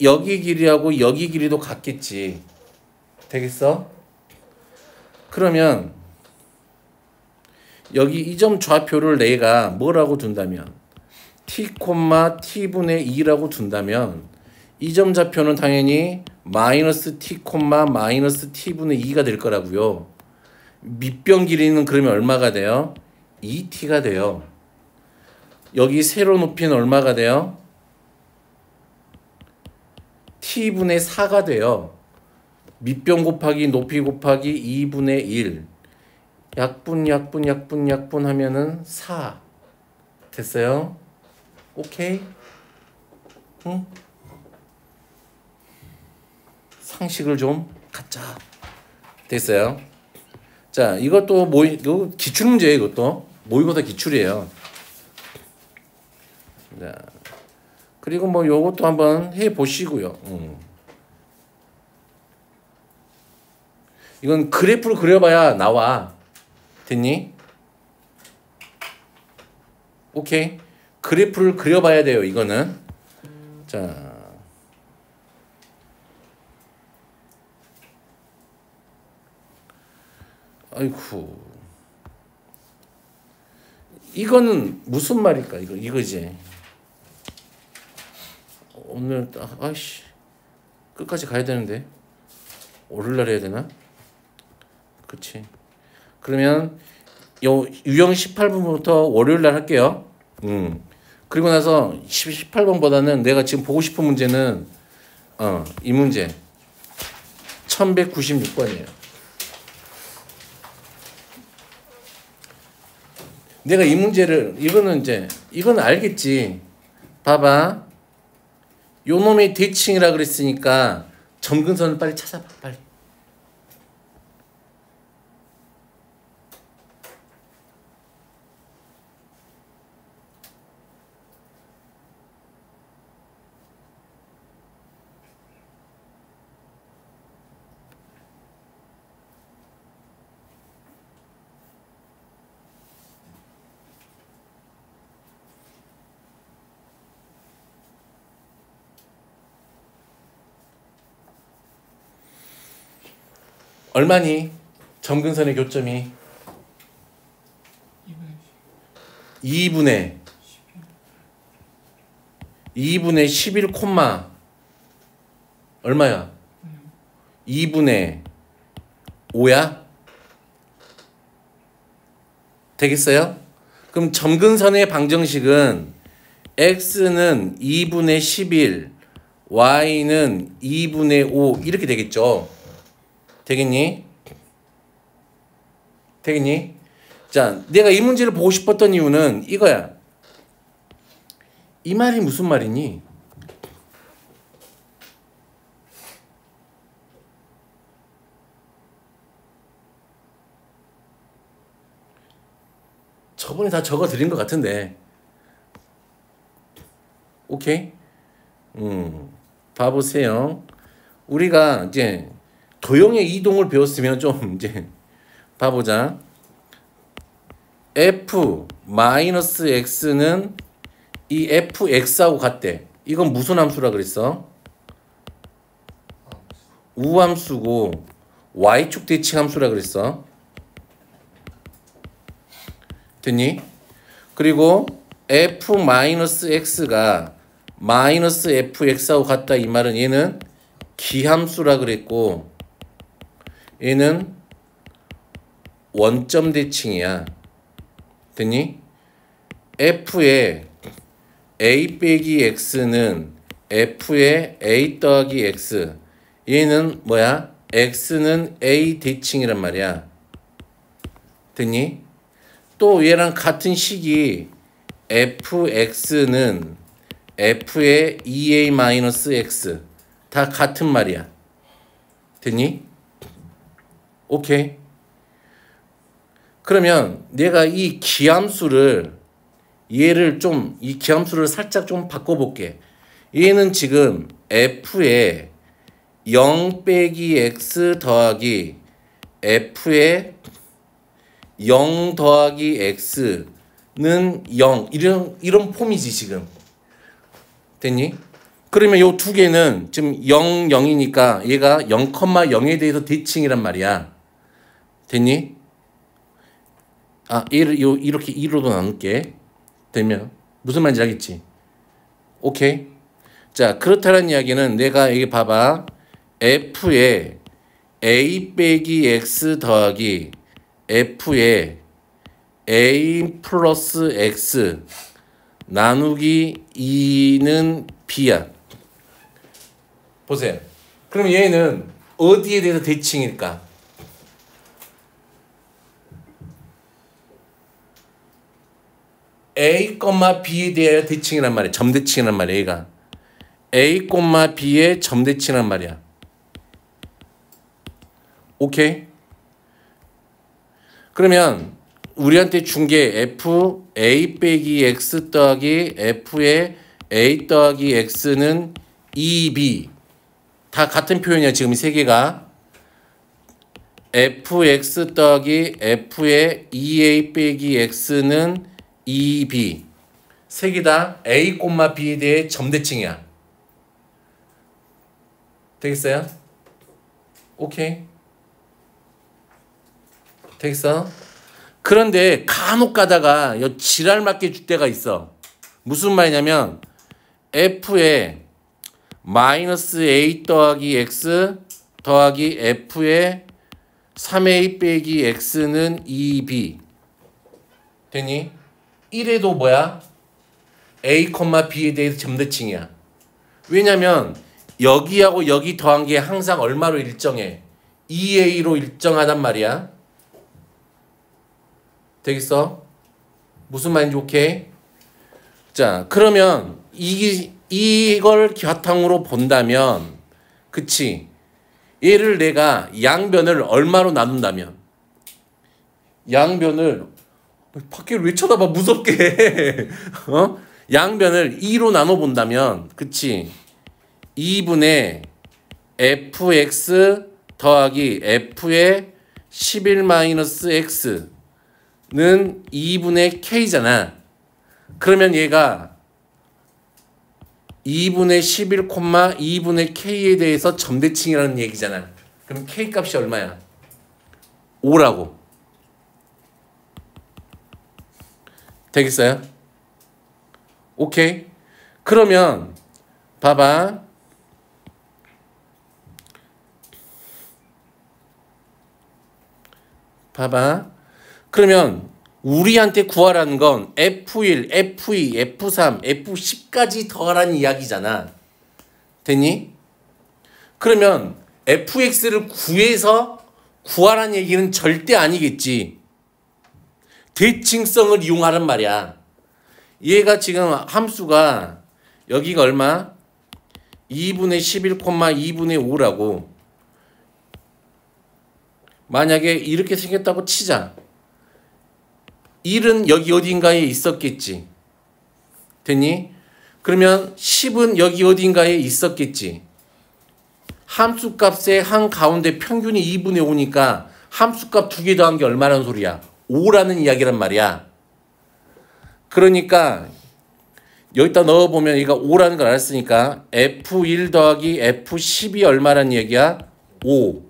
여기 길이하고 여기 길이도 같겠지. 되겠어? 그러면 여기 이 점 좌표를 내가 뭐라고 둔다면 t, t분의 2라고 둔다면 이 점 좌표는 당연히 마이너스 t, 마이너스 t분의 2가 될 거라고요. 밑변 길이는 그러면 얼마가 돼요? 2t가 돼요. 여기 세로 높이는 얼마가 돼요? t분의 4가 돼요. 밑변 곱하기 높이 곱하기 2분의 1. 약분 하면은 4. 됐어요? 오케이? 응? 상식을 좀 갖자. 됐어요? 자, 이것도 이거 기출문제예요. 이것도 모의고사 기출이에요. 자, 그리고 뭐 요것도 한번 해 보시고요. 이건 그래프를 그려봐야 나와. 됐니? 오케이. 그래프를 그려봐야 돼요. 이거는. 자, 아이쿠. 이거는 무슨 말일까? 이거지. 오늘 아이씨 끝까지 가야 되는데 월요일날 해야 되나? 그치. 그러면 요 유형 18번부터 월요일날 할게요. 그리고 나서 18번보다는 내가 지금 보고 싶은 문제는 이 문제 1196번이에요. 내가 이 문제를 이거는 알겠지. 봐봐. 요 놈의 대칭이라 그랬으니까 점근선을 빨리 찾아봐. 빨리. 얼마니? 점근선의 교점이 2분의 11 콤마 얼마야? 2분의 5야? 되겠어요? 그럼 점근선의 방정식은 x는 2분의 11, y는 2분의 5 이렇게 되겠죠. 되겠니? 되겠니? 자, 내가 이 문제를 보고 싶었던 이유는 이거야. 이 말이 무슨 말이니? 저번에 다 적어 드린 것 같은데. 오케이? 봐보세요. 우리가 이제 도형의 이동을 배웠으면 좀 이제 봐보자. f-x는 이 fx하고 같대. 이건 무슨 함수라 그랬어? 우함수고 y축 대칭 함수라 그랬어. 됐니? 그리고 f-x가 -fx하고 같다 이 말은 얘는 기함수라 그랬고 얘는 원점 대칭이야. 됐니? f의 a 빼기 x는 f의 a 더하기 x 얘는 뭐야? x는 a 대칭이란 말이야. 됐니? 또 얘랑 같은 식이 fx는 f의 2a-x 다 같은 말이야. 됐니? 오케이. 그러면 내가 이 기함수를 얘를 좀 이 기함수를 살짝 좀 바꿔볼게. 얘는 지금 f의 0 빼기 x 더하기 f의 0 더하기 x는 0 이런 폼이지 지금. 됐니? 그러면 요 두 개는 지금 0, 0이니까 얘가 0,0에 대해서 대칭이란 말이야. 됐니? 아, 얘를 이렇게 2로도 나눌게. 되면 무슨 말인지 알겠지? 오케이. 자, 그렇다는 이야기는 내가 여기 봐봐. f의 a 빼기 x 더하기 f의 a 플러스 x 나누기 2는 b야. 보세요. 그럼 얘는 어디에 대해서 대칭일까? a, b에 대해 대칭이란 말이야. 점대칭이란 말이야. 얘가 a, b의 점대칭이란 말이야. 오케이? 그러면 우리한테 준 게 f a 빼기 x 더하기 f의 a 더하기 x는 2b 다 같은 표현이야. 지금 이 세 개가 fx 더하기 f의 2a 빼기 x는 2b 세 개 다 a, b에 대해 점대칭이야. 되겠어요? 오케이. 되겠어? 그런데 간혹 가다가 지랄 맞게 줄 때가 있어. 무슨 말이냐면 f의 마이너스 a 더하기 x 더하기 f의 3a 빼기 x는 2b 되니? 1에도 뭐야? a, b에 대해서 점대칭이야. 왜냐면 여기하고 여기 더한 게 항상 얼마로 일정해? 2a로 일정하단 말이야. 되겠어? 무슨 말인지 오케이? 자, 그러면 이걸 바탕으로 본다면 그치? 얘를 내가 양변을 얼마로 나눈다면 양변을 밖에를 왜 쳐다봐 무섭게 어? 양변을 2로 나눠본다면 그치? 2분의 fx 더하기 f의 11-x 는 2분의 k잖아. 그러면 얘가 2분의 11, 2분의 k에 대해서 점대칭이라는 얘기잖아. 그럼 k 값이 얼마야? 5라고. 되겠어요? 오케이. 그러면 봐봐. 그러면 우리한테 구하라는 건 F1, F2, F3, F10까지 더하라는 이야기잖아. 됐니? 그러면 fx를 구하라는 얘기는 절대 아니겠지. 대칭성을 이용하란 말이야. 얘가 지금 함수가 여기가 얼마? 2분의 11, 2분의 5라고. 만약에 이렇게 생겼다고 치자. 1은 여기 어딘가에 있었겠지. 됐니? 그러면 10은 여기 어딘가에 있었겠지. 함수값의 한가운데 평균이 2분의 5니까 함수값 2개 더한 게 얼마라는 소리야? 5라는 이야기란 말이야. 그러니까 여기다 넣어보면 얘가 5라는 걸 알았으니까 F1 더하기 F10이 얼마라는 얘기야? 5.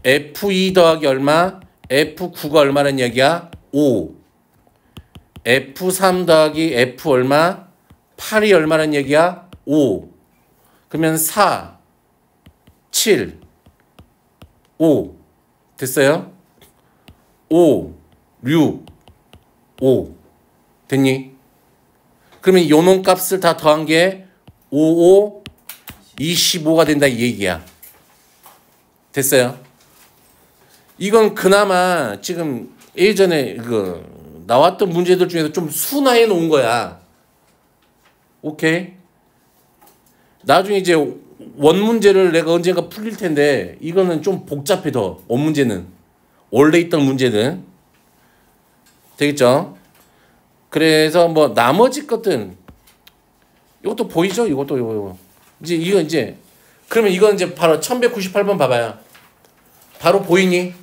F2 더하기 얼마? F9가 얼마라는 얘기야? 5. F3 더하기 F 얼마? 8이 얼마라는 얘기야? 5. 그러면 4, 7, 5. 됐어요? 5, 6, 5. 됐니? 그러면 요놈 값을 다 더한 게 5, 5, 25가 된다 이 얘기야. 됐어요? 이건 그나마 지금 예전에 나왔던 문제들 중에서 좀 순화해 놓은 거야. 오케이? 나중에 이제 원 문제를 내가 언젠가 풀릴 텐데 이거는 좀 복잡해 더. 원 문제는. 원래 있던 문제는. 되겠죠? 그래서 뭐 나머지 것들은 이것도 보이죠? 이거. 이제 그러면 이건 이제 바로 1198번 봐봐요. 바로 보이니?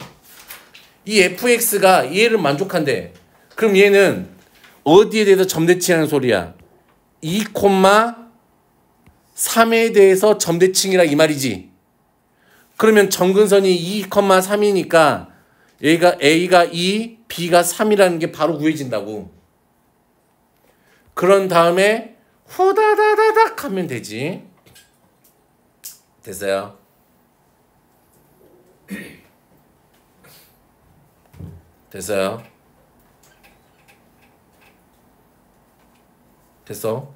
이 fx가 얘를 만족한대. 그럼 얘는 어디에 대해서 점대칭하는 소리야? 2,3에 대해서 점대칭이라 이 말이지. 그러면 점근선이 2,3이니까 얘가 a가 2, b가 3이라는 게 바로 구해진다고. 그런 다음에 후다다다닥 하면 되지. 됐어요? 됐어요? 됐어?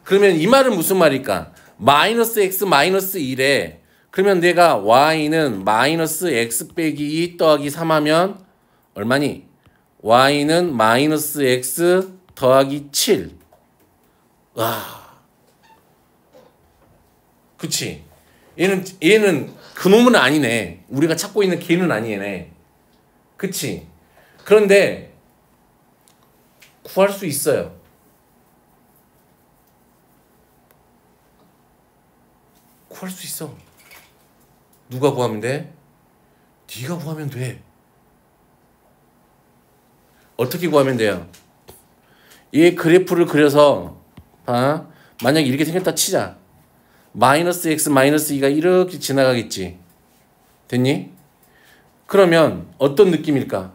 그러면 이 말은 무슨 말일까? 마이너스 x 마이너스 1에 그러면 내가 y는 마이너스 x 빼기 2 더하기 3 하면 얼마니? y는 마이너스 x 더하기 7. 와. 그치? 얘는 그놈은 아니네. 우리가 찾고 있는 걔는 아니네. 그치? 그런데 구할 수 있어요. 구할 수 있어. 누가 구하면 돼? 네가 구하면 돼. 어떻게 구하면 돼요? 얘 그래프를 그려서 만약에 이렇게 생겼다 치자. 마이너스 x 마이너스 2가 이렇게 지나가겠지. 됐니? 그러면 어떤 느낌일까?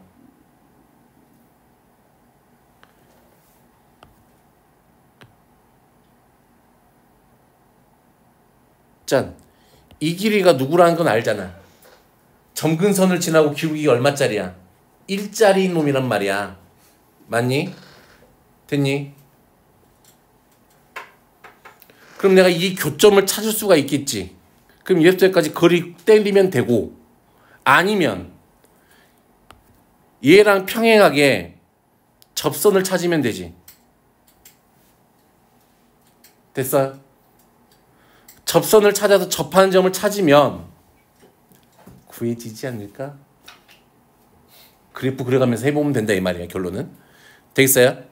짠. 이 길이가 누구라는 건 알잖아. 점근선을 지나고 기울기가 얼마짜리야? 1짜리인 놈이란 말이야. 맞니? 됐니? 그럼 내가 이 교점을 찾을 수가 있겠지. 그럼 얘부터까지 거리 떼리면 되고, 아니면 얘랑 평행하게 접선을 찾으면 되지. 됐어요? 접선을 찾아서 접하는 점을 찾으면 구해지지 않을까? 그래프 그려가면서 해보면 된다 이 말이야. 결론은. 되겠어요?